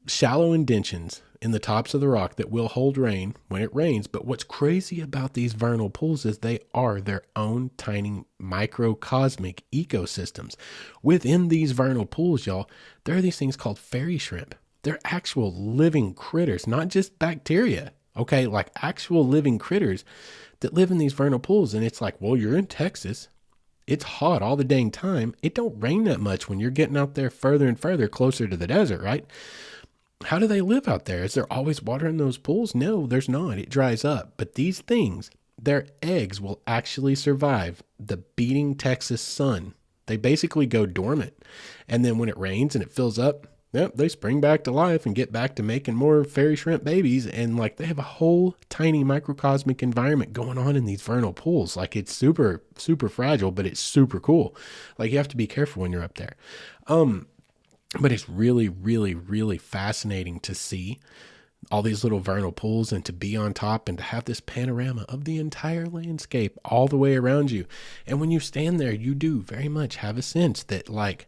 shallow indentions in the tops of the rock that will hold rain when it rains. But what's crazy about these vernal pools is they are their own tiny microcosmic ecosystems. Within these vernal pools, y'all, there are these things called fairy shrimp. They're actual living critters, not just bacteria, okay? Like actual living critters that live in these vernal pools. And it's like, well, you're in Texas. It's hot all the dang time. It don't rain that much when you're getting out there further and further closer to the desert, right? How do they live out there? Is there always water in those pools? No, there's not. It dries up. But these things, their eggs will actually survive the beating Texas sun. They basically go dormant. And then when it rains and it fills up, yep, they spring back to life and get back to making more fairy shrimp babies. And like they have a whole tiny microcosmic environment going on in these vernal pools. Like it's super, super fragile, but it's super cool. Like you have to be careful when you're up there. But it's really, really, really fascinating to see all these little vernal pools and to be on top and to have this panorama of the entire landscape all the way around you. And when you stand there, you do very much have a sense that, like,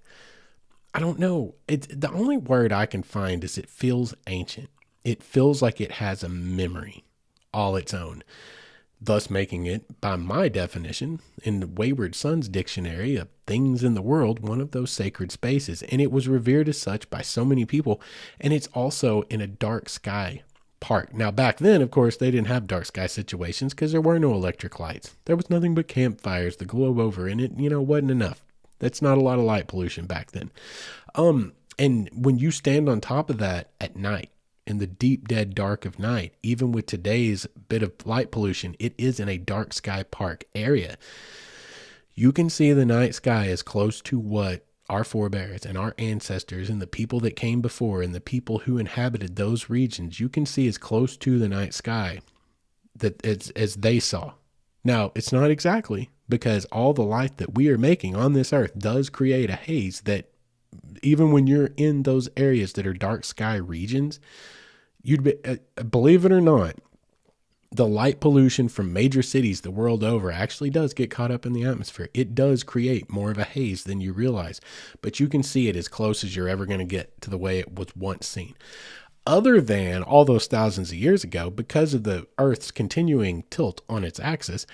I don't know, the only word I can find is it feels ancient. It feels like it has a memory all its own, thus making it, by my definition, in the Wayward Son's dictionary of things in the world, one of those sacred spaces. And it was revered as such by so many people. And it's also in a dark sky park. Now, back then, of course, they didn't have dark sky situations because there were no electric lights. There was nothing but campfires the globe over, and it, wasn't enough. That's not a lot of light pollution back then. And when you stand on top of that at night, in the deep, dead dark of night, even with today's bit of light pollution, it is in a dark sky park area. You can see the night sky as close to what our forebears and our ancestors and the people that came before and the people who inhabited those regions, you can see as close to the night sky that as they saw. Now, it's not exactly, because all the light that we are making on this earth does create a haze that even when you're in those areas that are dark sky regions, you'd be, believe it or not, the light pollution from major cities the world over actually does get caught up in the atmosphere. It does create more of a haze than you realize, but you can see it as close as you're ever going to get to the way it was once seen. Other than all those thousands of years ago, because of the Earth's continuing tilt on its axis,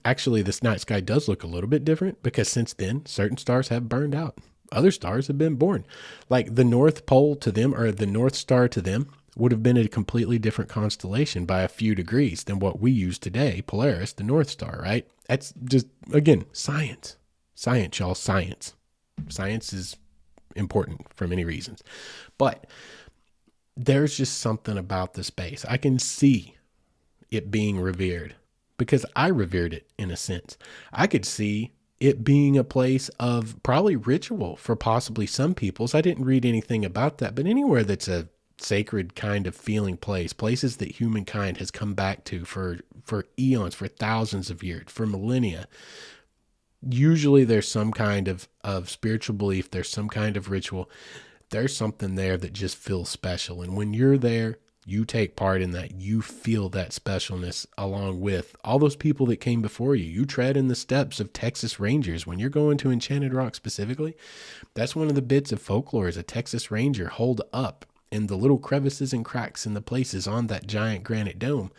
actually this night sky does look a little bit different, because since then, certain stars have burned out. Other stars have been born. Like the North Pole to them, or the North Star to them, would have been a completely different constellation by a few degrees than what we use today, Polaris, the North Star, right? That's just, again, science. Science, y'all, science. Science is important for many reasons. But there's just something about the space. I can see it being revered because I revered it in a sense. I could see it being a place of probably ritual for possibly some peoples. I didn't read anything about that, but anywhere that's a sacred kind of feeling places that humankind has come back to for eons, for thousands of years, for millennia. Usually there's some kind of spiritual belief. There's some kind of ritual. There's something there that just feels special. And when you're there, you take part in that. You feel that specialness along with all those people that came before you. You tread in the steps of Texas Rangers. When you're going to Enchanted Rock specifically, that's one of the bits of folklore is a Texas Ranger holed up in the little crevices and cracks in the places on that giant granite dome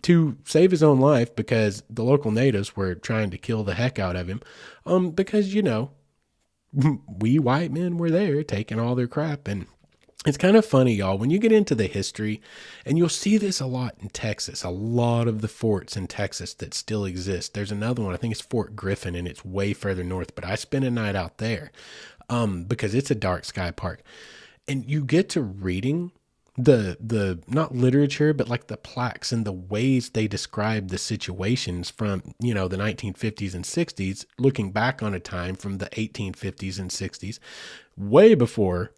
to save his own life because the local natives were trying to kill the heck out of him because, we white men were there taking all their crap. And It's kind of funny, y'all, when you get into the history, and you'll see this a lot in Texas, a lot of the forts in Texas that still exist. There's another one, I think it's Fort Griffin, and it's way further north, but I spent a night out there because it's a dark sky park. And you get to reading the not literature, but like the plaques and the ways they describe the situations from, the 1950s and 60s, looking back on a time from the 1850s and 60s, way before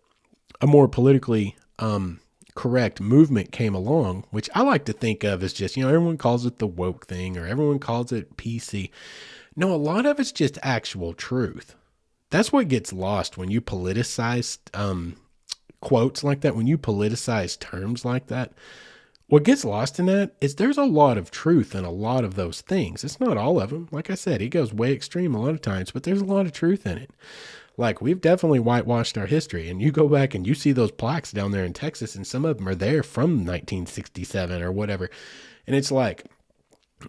a more politically correct movement came along, which I like to think of as just, everyone calls it the woke thing or everyone calls it PC. No, a lot of it's just actual truth. That's what gets lost when you politicize quotes like that, when you politicize terms like that. What gets lost in that is there's a lot of truth in a lot of those things. It's not all of them. Like I said, he goes way extreme a lot of times, but there's a lot of truth in it. Like, we've definitely whitewashed our history, and you go back and you see those plaques down there in Texas, and some of them are there from 1967 or whatever. And it's like,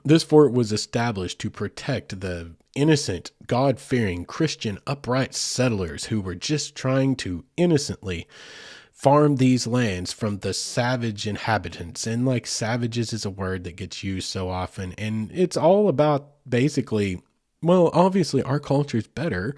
this fort was established to protect the innocent, God-fearing, Christian, upright settlers who were just trying to innocently farm these lands from the savage inhabitants. And like, savages is a word that gets used so often, and it's all about basically, well, obviously our culture is better,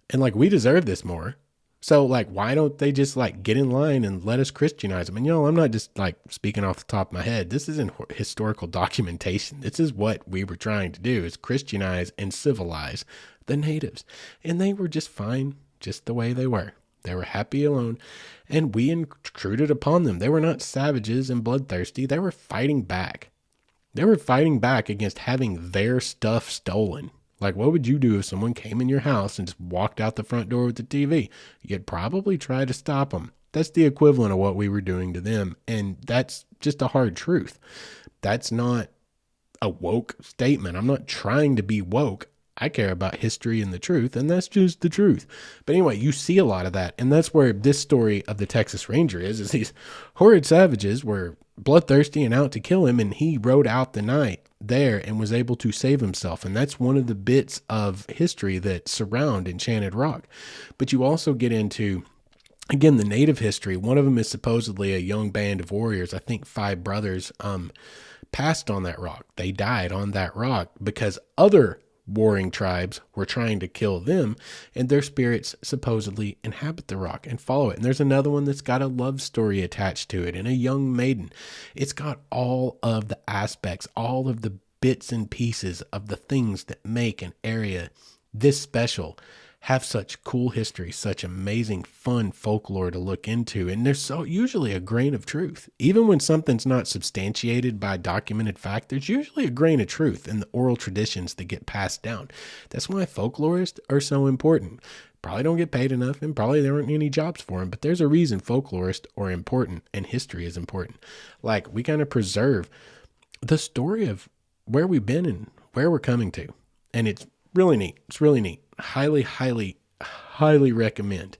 and like, we deserve this more. So like, why don't they just like get in line and let us Christianize them? And I'm not just like speaking off the top of my head. This isn't historical documentation. This is what we were trying to do, is Christianize and civilize the natives. And they were just fine, just the way they were. They were happy alone, and we intruded upon them. They were not savages and bloodthirsty. They were fighting back. They were fighting back against having their stuff stolen. Like, what would you do if someone came in your house and just walked out the front door with the TV? You'd probably try to stop them. That's the equivalent of what we were doing to them. And that's just a hard truth. That's not a woke statement. I'm not trying to be woke. I care about history and the truth, and that's just the truth. But anyway, you see a lot of that. And that's where this story of the Texas Ranger is these horrid savages were bloodthirsty and out to kill him, and he rode out the night there and was able to save himself. And that's one of the bits of history that surround Enchanted Rock. But you also get into, again, the native history. One of them is supposedly a young band of warriors. I think 5 brothers passed on that rock. They died on that rock because other warring tribes were trying to kill them, and their spirits supposedly inhabit the rock and follow it. And there's another one that's got a love story attached to it and a young maiden. It's got all of the aspects, all of the bits and pieces of the things that make an area this special, have such cool history, such amazing, fun folklore to look into. And there's so usually a grain of truth. Even when something's not substantiated by documented fact, there's usually a grain of truth in the oral traditions that get passed down. That's why folklorists are so important. Probably don't get paid enough, and probably there aren't any jobs for them, but there's a reason folklorists are important and history is important. Like, we kind of preserve the story of where we've been and where we're coming to. And it's really neat. It's really neat. Highly, highly, highly recommend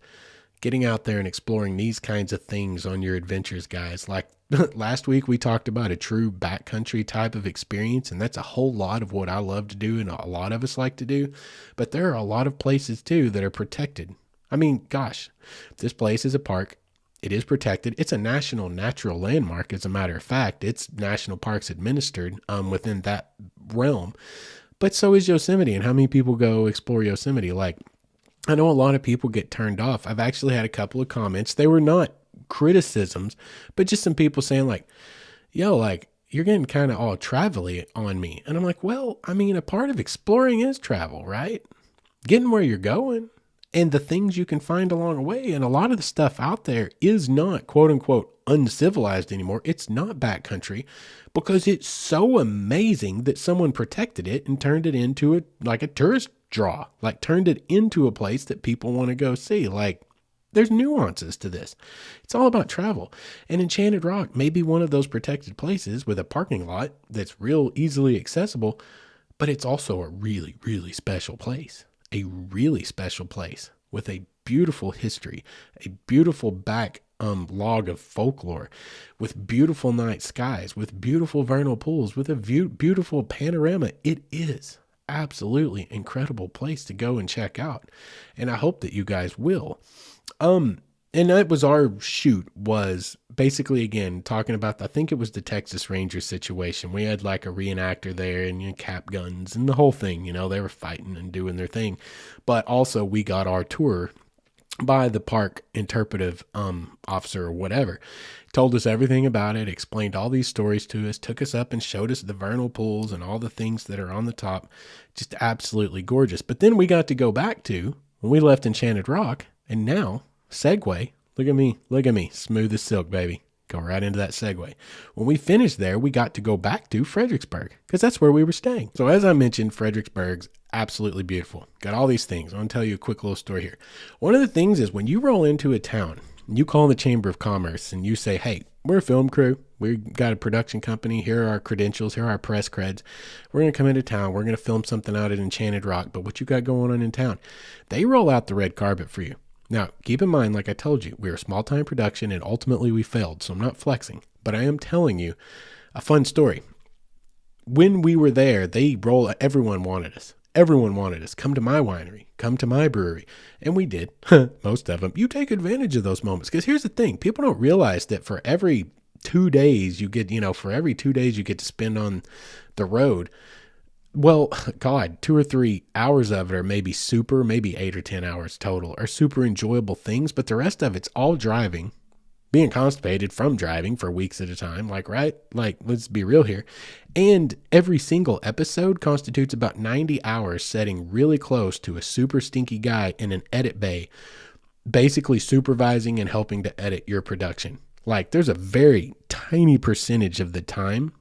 getting out there and exploring these kinds of things on your adventures, guys. Like last week, we talked about a true backcountry type of experience, and that's a whole lot of what I love to do and a lot of us like to do. But there are a lot of places, too, that are protected. I mean, gosh, this place is a park. It is protected. It's a national natural landmark, as a matter of fact. It's national parks administered within that realm. But so is Yosemite, and how many people go explore Yosemite? Like, I know a lot of people get turned off. I've actually had a couple of comments. They were not criticisms, but just some people saying like, yo, like, you're getting kind of all travel-y on me. And I'm like, well, I mean, a part of exploring is travel, right? Getting where you're going and the things you can find along the way. And a lot of the stuff out there is not, quote unquote, uncivilized anymore. It's not backcountry because it's so amazing that someone protected it and turned it into a tourist draw, like turned it into a place that people want to go see. Like, there's nuances to this. It's all about travel. And Enchanted Rock may be one of those protected places with a parking lot that's real easily accessible, but it's also a really, really special place. A really special place with a beautiful history, a beautiful back log of folklore, with beautiful night skies, with beautiful vernal pools, with a beautiful panorama. It is absolutely incredible place to go and check out. And I hope that you guys will. And that was our shoot, was basically, again, talking about, I think it was the Texas Ranger situation. We had like a reenactor there and cap guns and the whole thing, they were fighting and doing their thing. But also we got our tour by the park interpretive officer or whatever. Told us everything about it, explained all these stories to us, took us up and showed us the vernal pools and all the things that are on the top. Just absolutely gorgeous. But then we got to go back to when we left Enchanted Rock, and now segue. Look at me, smooth as silk, baby. Go right into that segue. When we finished there, we got to go back to Fredericksburg because that's where we were staying. So as I mentioned, Fredericksburg's absolutely beautiful. Got all these things. I want to tell you a quick little story here. One of the things is when you roll into a town, you call the Chamber of Commerce and you say, hey, we're a film crew. We got a production company. Here are our credentials. Here are our press creds. We're going to come into town. We're going to film something out at Enchanted Rock. But what you got going on in town? They roll out the red carpet for you. Now, keep in mind, like I told you, we're a small-time production, and ultimately we failed, so I'm not flexing. But I am telling you a fun story. When we were there, everyone wanted us. Everyone wanted us. Come to my winery. Come to my brewery. And we did. Most of them. You take advantage of those moments. Because here's the thing. People don't realize that for every 2 days you get, for every 2 days you get to spend on the road, well, God, 2 or 3 hours of it are maybe 8 or 10 hours total are super enjoyable things. But the rest of it's all driving, being constipated from driving for weeks at a time. Right? Let's be real here. And every single episode constitutes about 90 hours sitting really close to a super stinky guy in an edit bay, basically supervising and helping to edit your production. There's a very tiny percentage of the time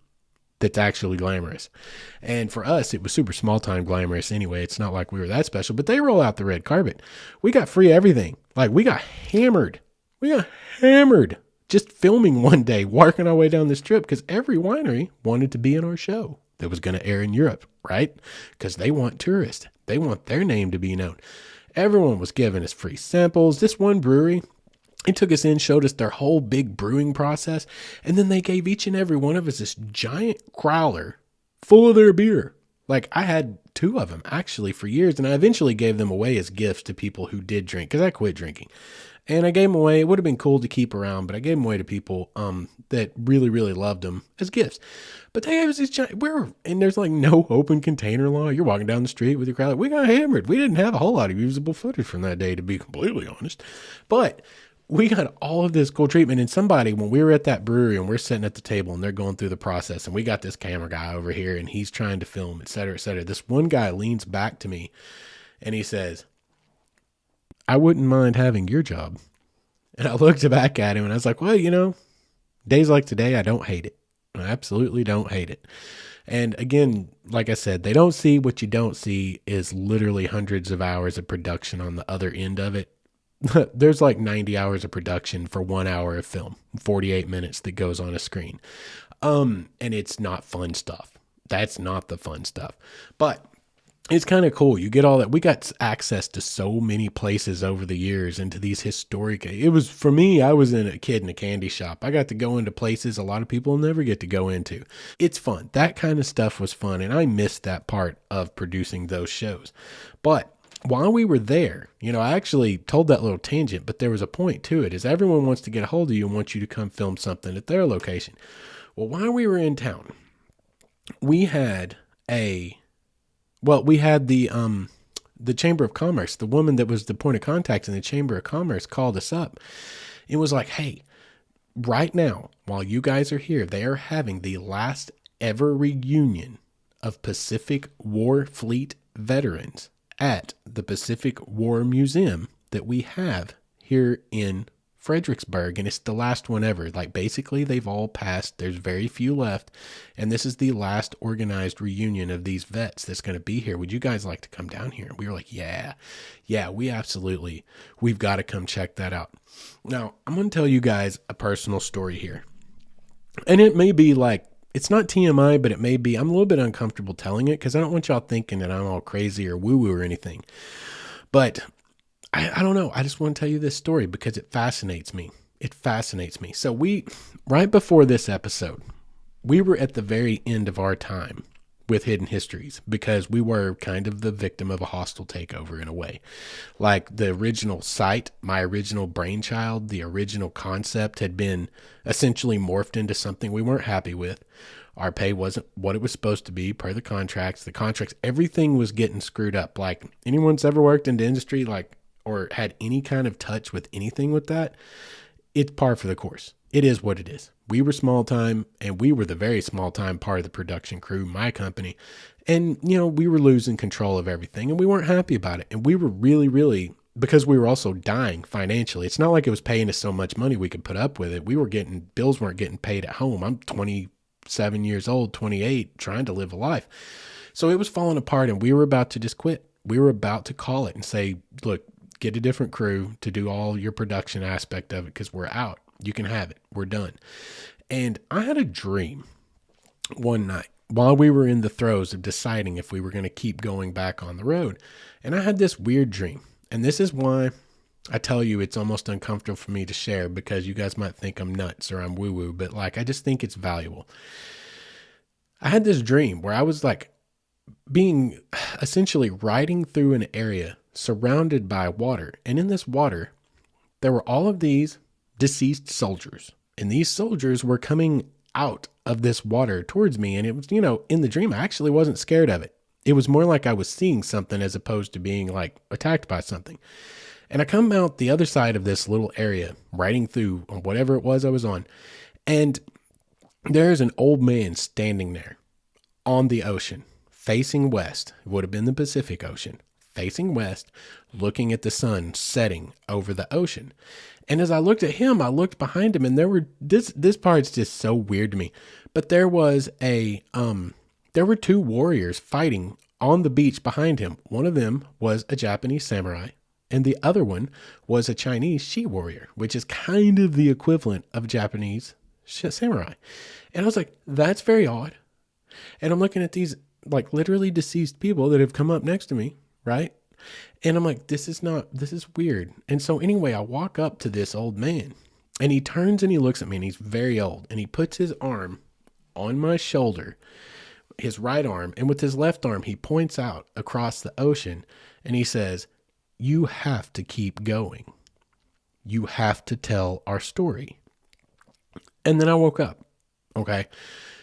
that's actually glamorous. And for us, it was super small time glamorous anyway. It's not like we were that special, but they roll out the red carpet. We got free everything. We got hammered. Just filming one day, working our way down this trip because every winery wanted to be in our show that was going to air in Europe, right? Because they want tourists. They want their name to be known. Everyone was giving us free samples. This one brewery, they took us in, showed us their whole big brewing process, and then they gave each and every one of us this giant growler full of their beer. I had 2 of them actually for years, and I eventually gave them away as gifts to people who did drink because I quit drinking. And I gave them away. It would have been cool to keep around, but I gave them away to people that really, really loved them as gifts. But they gave us this giant, and there's no open container law. You're walking down the street with your crowd. We got hammered. We didn't have a whole lot of usable footage from that day, to be completely honest. But we got all of this cool treatment. And somebody, when we were at that brewery and we're sitting at the table and they're going through the process and we got this camera guy over here and he's trying to film, et cetera, et cetera. This one guy leans back to me and he says, I wouldn't mind having your job. And I looked back at him and I was like, well, days like today, I don't hate it. I absolutely don't hate it. And again, like I said, they don't see what you don't see is literally hundreds of hours of production on the other end of it. There's 90 hours of production for 1 hour of film, 48 minutes that goes on a screen. And it's not fun stuff. That's not the fun stuff. But it's kind of cool. You get all that. We got access to so many places over the years into these historic. It was, for me, I was a kid in a candy shop. I got to go into places a lot of people never get to go into. It's fun. That kind of stuff was fun. And I missed that part of producing those shows. But while we were there, I actually told that little tangent, but there was a point to it, is everyone wants to get a hold of you and wants you to come film something at their location. Well, while we were in town, we had the Chamber of Commerce, the woman that was the point of contact in the Chamber of Commerce called us up. It was like, hey, right now, while you guys are here, they are having the last ever reunion of Pacific War Fleet veterans at the Pacific War Museum that we have here in Fredericksburg, and it's the last one ever. Basically, they've all passed. There's very few left, and this is the last organized reunion of these vets that's going to be here. Would you guys like to come down here? And we were like, yeah, we've got to come check that out. Now, I'm going to tell you guys a personal story here, and it may be it's not TMI, but it may be. I'm a little bit uncomfortable telling it because I don't want y'all thinking that I'm all crazy or woo-woo or anything. But I don't know. I just want to tell you this story because it fascinates me. So right before this episode, we were at the very end of our time with Hidden Histories because we were kind of the victim of a hostile takeover in a way. Like the original site, my original brainchild, the original concept had been essentially morphed into something we weren't happy with. Our pay wasn't what it was supposed to be per the contracts. The contracts, everything was getting screwed up. Like anyone's ever worked in the industry, like, or had any kind of touch with anything with that, it's par for the course. It is what it is. We were small time, and we were the very small time part of the production crew, my company. And, we were losing control of everything, and we weren't happy about it. And we were really, really, because we were also dying financially. It's not like it was paying us so much money we could put up with it. Bills weren't getting paid at home. I'm 27 years old, 28, trying to live a life. So it was falling apart, and we were about to just quit. We were about to call it and say, look, get a different crew to do all your production aspect of it because we're out. You can have it. We're done. And I had a dream one night while we were in the throes of deciding if we were going to keep going back on the road. And I had this weird dream. And this is why I tell you it's almost uncomfortable for me to share, because you guys might think I'm nuts or I'm woo-woo, but like I just think it's valuable. I had this dream where I was like being essentially riding through an area surrounded by water. And in this water, there were all of these deceased soldiers. And these soldiers were coming out of this water towards me. And it was, in the dream, I actually wasn't scared of it. It was more like I was seeing something as opposed to being like attacked by something. And I come out the other side of this little area, riding through whatever it was I was on. And there's an old man standing there on the ocean, facing west. It would have been the Pacific Ocean, facing west, looking at the sun setting over the ocean. And as I looked at him, I looked behind him, and this part's just so weird to me, but there was there were two warriors fighting on the beach behind him. One of them was a Japanese samurai, and the other one was a Chinese she warrior, which is kind of the equivalent of Japanese samurai. And I was like, that's very odd. And I'm looking at these like literally deceased people that have come up next to me, right? And I'm like, this is weird. And so anyway, I walk up to this old man, and he turns and he looks at me, and he's very old, and he puts his arm on my shoulder, his right arm, and with his left arm, he points out across the ocean, and he says, you have to keep going. You have to tell our story. And then I woke up. Okay.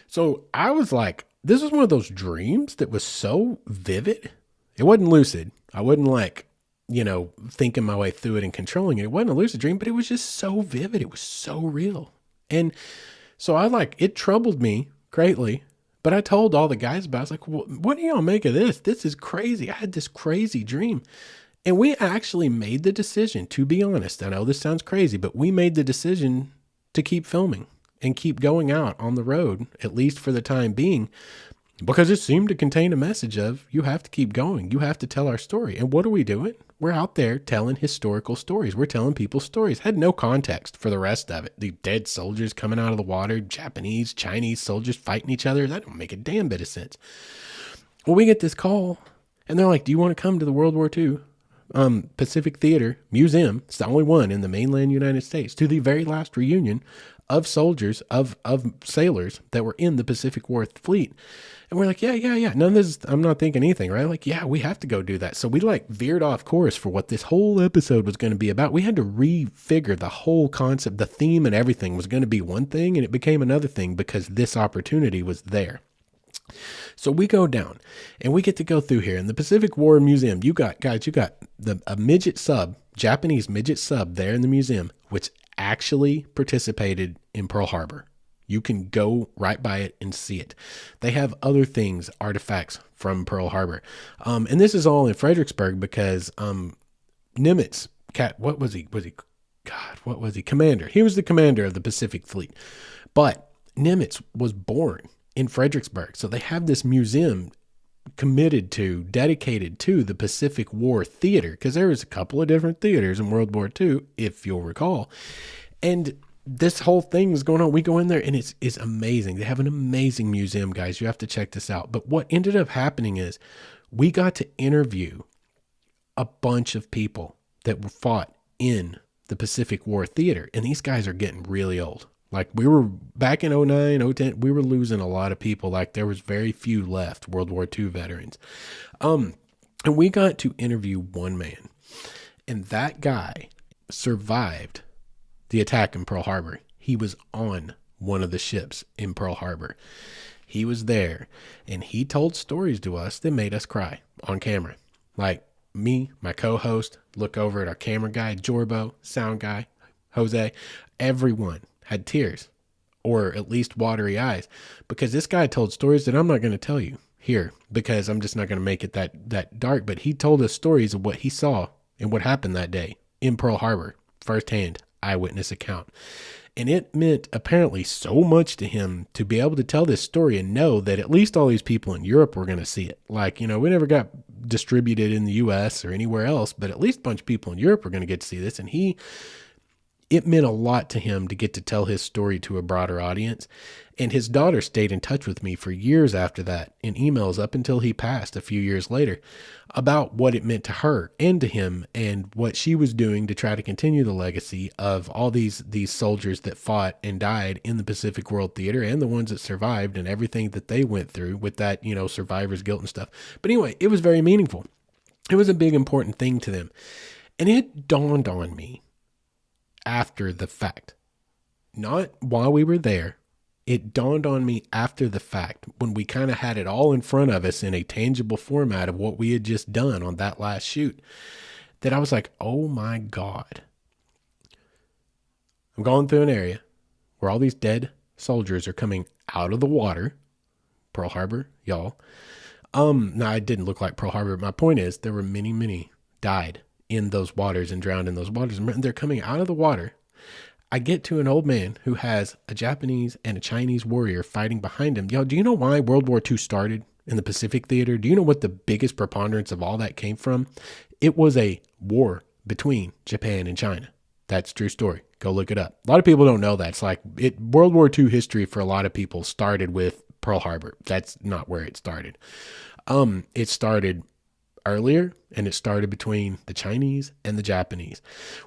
So I was like, this was one of those dreams that was so vivid. It wasn't lucid. I wasn't like, thinking my way through it and controlling it. It wasn't a lucid dream, but it was just so vivid. It was so real. And so it troubled me greatly, but I told all the guys about it. I was like, well, what do y'all make of this? This is crazy. I had this crazy dream. And we actually made the decision, to be honest. I know this sounds crazy, but we made the decision to keep filming and keep going out on the road, at least for the time being, because it seemed to contain a message of, you have to keep going. You have to tell our story. And what are we doing? We're out there telling historical stories. We're telling people's stories. Had no context for the rest of it. The dead soldiers coming out of the water, Japanese, Chinese soldiers fighting each other. That don't make a damn bit of sense. Well, we get this call, and they're like, do you want to come to the World War II Pacific Theater Museum? It's the only one in the mainland United States, to the very last reunion of soldiers, of sailors that were in the Pacific War fleet. And we're like, yeah. None of this, I'm not thinking anything, right? Like, yeah, we have to go do that. So we veered off course for what this whole episode was going to be about. We had to refigure the whole concept. The theme and everything was going to be one thing, and it became another thing because this opportunity was there. So we go down and we get to go through here in the Pacific War Museum. You got a midget sub, Japanese midget sub there in the museum, which actually participated in Pearl Harbor. You can go right by it and see it. They have other things, artifacts from Pearl Harbor. And this is all in Fredericksburg because Nimitz, what was he? Commander. He was the commander of the Pacific Fleet. But Nimitz was born in Fredericksburg. So they have this museum dedicated to the Pacific War theater, because there was a couple of different theaters in World War II, if you'll recall. And this whole thing was going on. We go in there and it's amazing. They have an amazing museum, guys. You have to check this out. But what ended up happening is we got to interview a bunch of people that were fought in the Pacific War theater. And these guys are getting really old. Like we were back in '09, '10, we were losing a lot of people. Like there was very few left World War II veterans. Um, and we got to interview one man, and that guy survived the attack in Pearl Harbor. He was on one of the ships in Pearl Harbor. He was there, and he told stories to us that made us cry on camera. Like me, my co-host, look over at our camera guy, Jorbo, sound guy, Jose. Everyone had tears, or at least watery eyes, because this guy told stories that I'm not going to tell you here because I'm just not going to make it that dark. But he told us stories of what he saw and what happened that day in Pearl Harbor, firsthand eyewitness account. And it meant apparently so much to him to be able to tell this story and know that at least all these people in Europe were going to see it. Like, we never got distributed in the US or anywhere else, but at least a bunch of people in Europe were going to get to see this. And it meant a lot to him to get to tell his story to a broader audience. And his daughter stayed in touch with me for years after that in emails up until he passed a few years later about what it meant to her and to him and what she was doing to try to continue the legacy of all these soldiers that fought and died in the Pacific World Theater and the ones that survived and everything that they went through with that, survivor's guilt and stuff. But anyway, it was very meaningful. It was a big, important thing to them. And it dawned on me after the fact, not while we were there. It dawned on me after the fact when we kind of had it all in front of us in a tangible format of what we had just done on that last shoot, that I was like, oh my God. I'm going through an area where all these dead soldiers are coming out of the water. Pearl Harbor, y'all. Now it didn't look like Pearl Harbor. My point is there were many, many died in those waters and drowned in those waters. And they're coming out of the water. I get to an old man who has a Japanese and a Chinese warrior fighting behind him. Yo, do you know why World War II started in the Pacific Theater? Do you know what the biggest preponderance of all that came from? It was a war between Japan and China. That's a true story. Go look it up. A lot of people don't know that. It's like World War II history for a lot of people started with Pearl Harbor. That's not where it started. It started earlier, and it started between the Chinese and the Japanese.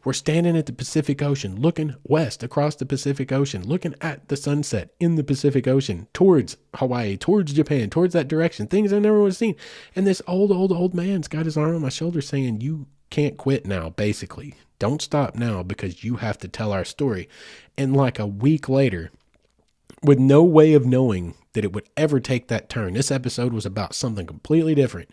We're standing at the Pacific Ocean, looking west across the Pacific Ocean, looking at the sunset in the Pacific Ocean, towards Hawaii, towards Japan, towards that direction, things I never would have seen. And this old man's got his arm on my shoulder saying, you can't quit now, basically. Don't stop now because you have to tell our story. And like a week later, with no way of knowing that it would ever take that turn, this episode was about something completely different.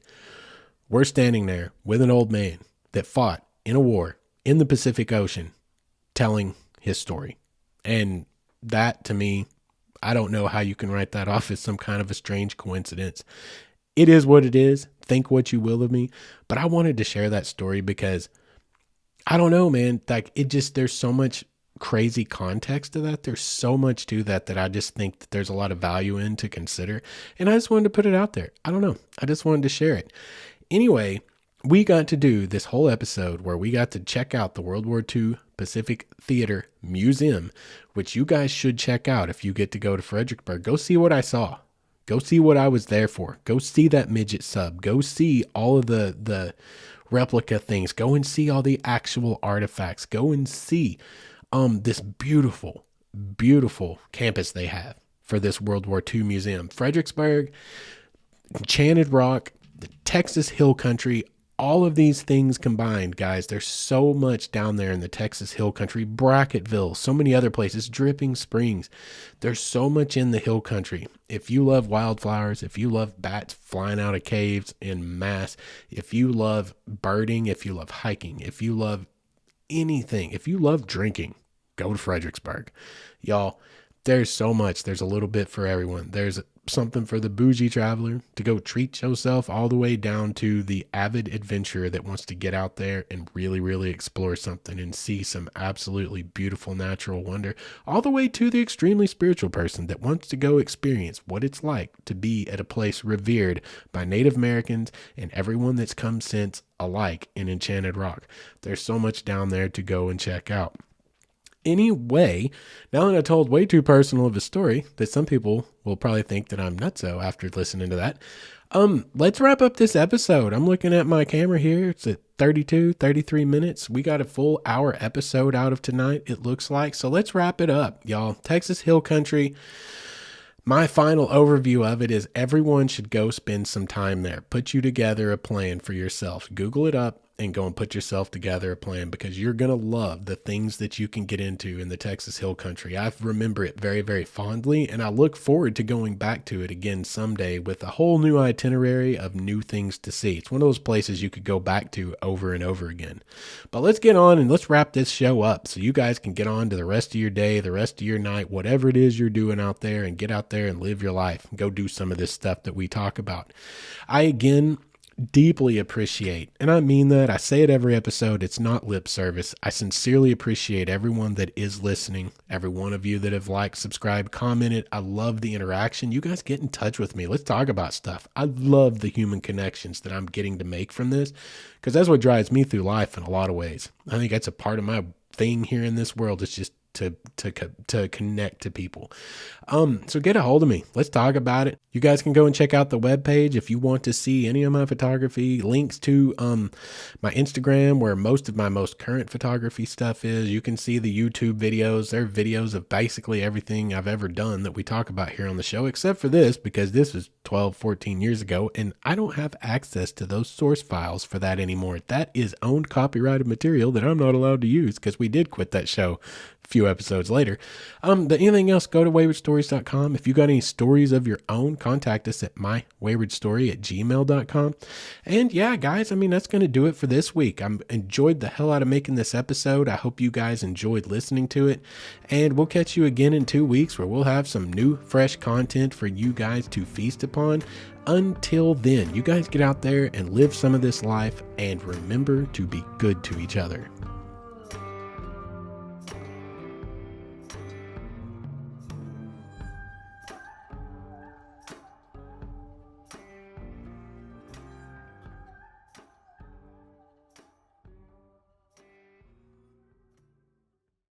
We're standing there with an old man that fought in a war in the Pacific Ocean telling his story. And that, to me, I don't know how you can write that off as some kind of a strange coincidence. It is what it is. Think what you will of me. But I wanted to share that story because, I don't know, man. Like, there's so much crazy context to that. There's so much to that I just think that there's a lot of value in to consider. And I just wanted to put it out there. I don't know. I just wanted to share it. Anyway, we got to do this whole episode where we got to check out the World War II Pacific Theater Museum, which you guys should check out if you get to go to Fredericksburg. Go see what I saw. Go see what I was there for. Go see that midget sub. Go see all of the replica things. Go and see all the actual artifacts. Go and see this beautiful, beautiful campus they have for this World War II museum. Fredericksburg, Enchanted Rock, the Texas Hill Country, all of these things combined, guys. There's so much down there in the Texas Hill Country, Brackettville, so many other places, Dripping Springs. There's so much in the Hill Country. If you love wildflowers, if you love bats flying out of caves in mass, if you love birding, if you love hiking, if you love anything, if you love drinking, go to Fredericksburg. Y'all, there's so much. There's a little bit for everyone. There's something for the bougie traveler to go treat yourself, all the way down to the avid adventurer that wants to get out there and really, really explore something and see some absolutely beautiful natural wonder, all the way to the extremely spiritual person that wants to go experience what it's like to be at a place revered by Native Americans and everyone that's come since alike in Enchanted Rock. There's so much down there to go and check out. Anyway, now that I told way too personal of a story that some people will probably think that I'm nutso after listening to that, let's wrap up this episode. I'm looking at my camera here. It's at 33 minutes. We got a full hour episode out of tonight, it looks like. So let's wrap it up, y'all. Texas Hill Country. My final overview of it is everyone should go spend some time there. Put you together a plan for yourself. Google it up and go and put yourself together a plan, because you're going to love the things that you can get into in the Texas Hill Country. I remember it very, very fondly, and I look forward to going back to it again someday with a whole new itinerary of new things to see. It's one of those places you could go back to over and over again. But let's get on and let's wrap this show up so you guys can get on to the rest of your day, the rest of your night, whatever it is you're doing out there, and get out there and live your life and go do some of this stuff that we talk about. I, again, deeply appreciate, and I mean that, I say it every episode, it's not lip service. I sincerely appreciate everyone that is listening, every one of you that have liked, subscribed, commented. I love the interaction. You guys get in touch with me. Let's talk about stuff. I love the human connections that I'm getting to make from this, because that's what drives me through life in a lot of ways. I think that's a part of my thing here in this world, is just to connect to people. So get a hold of me. Let's talk about it. You guys can go and check out the webpage if you want to see any of my photography, links to my Instagram, where most of my most current photography stuff is. You can see the YouTube videos. They're videos of basically everything I've ever done that we talk about here on the show, except for this, because this was 12, 14 years ago, and I don't have access to those source files for that anymore. That is owned copyrighted material that I'm not allowed to use, because we did quit that show few episodes later. But anything else, go to waywardstories.com. If you got any stories of your own, contact us at mywaywardstory@gmail.com. And yeah, guys, I mean, that's going to do it for this week. I enjoyed the hell out of making this episode. I hope you guys enjoyed listening to it. And we'll catch you again in 2 weeks, where we'll have some new, fresh content for you guys to feast upon. Until then, you guys get out there and live some of this life, and remember to be good to each other.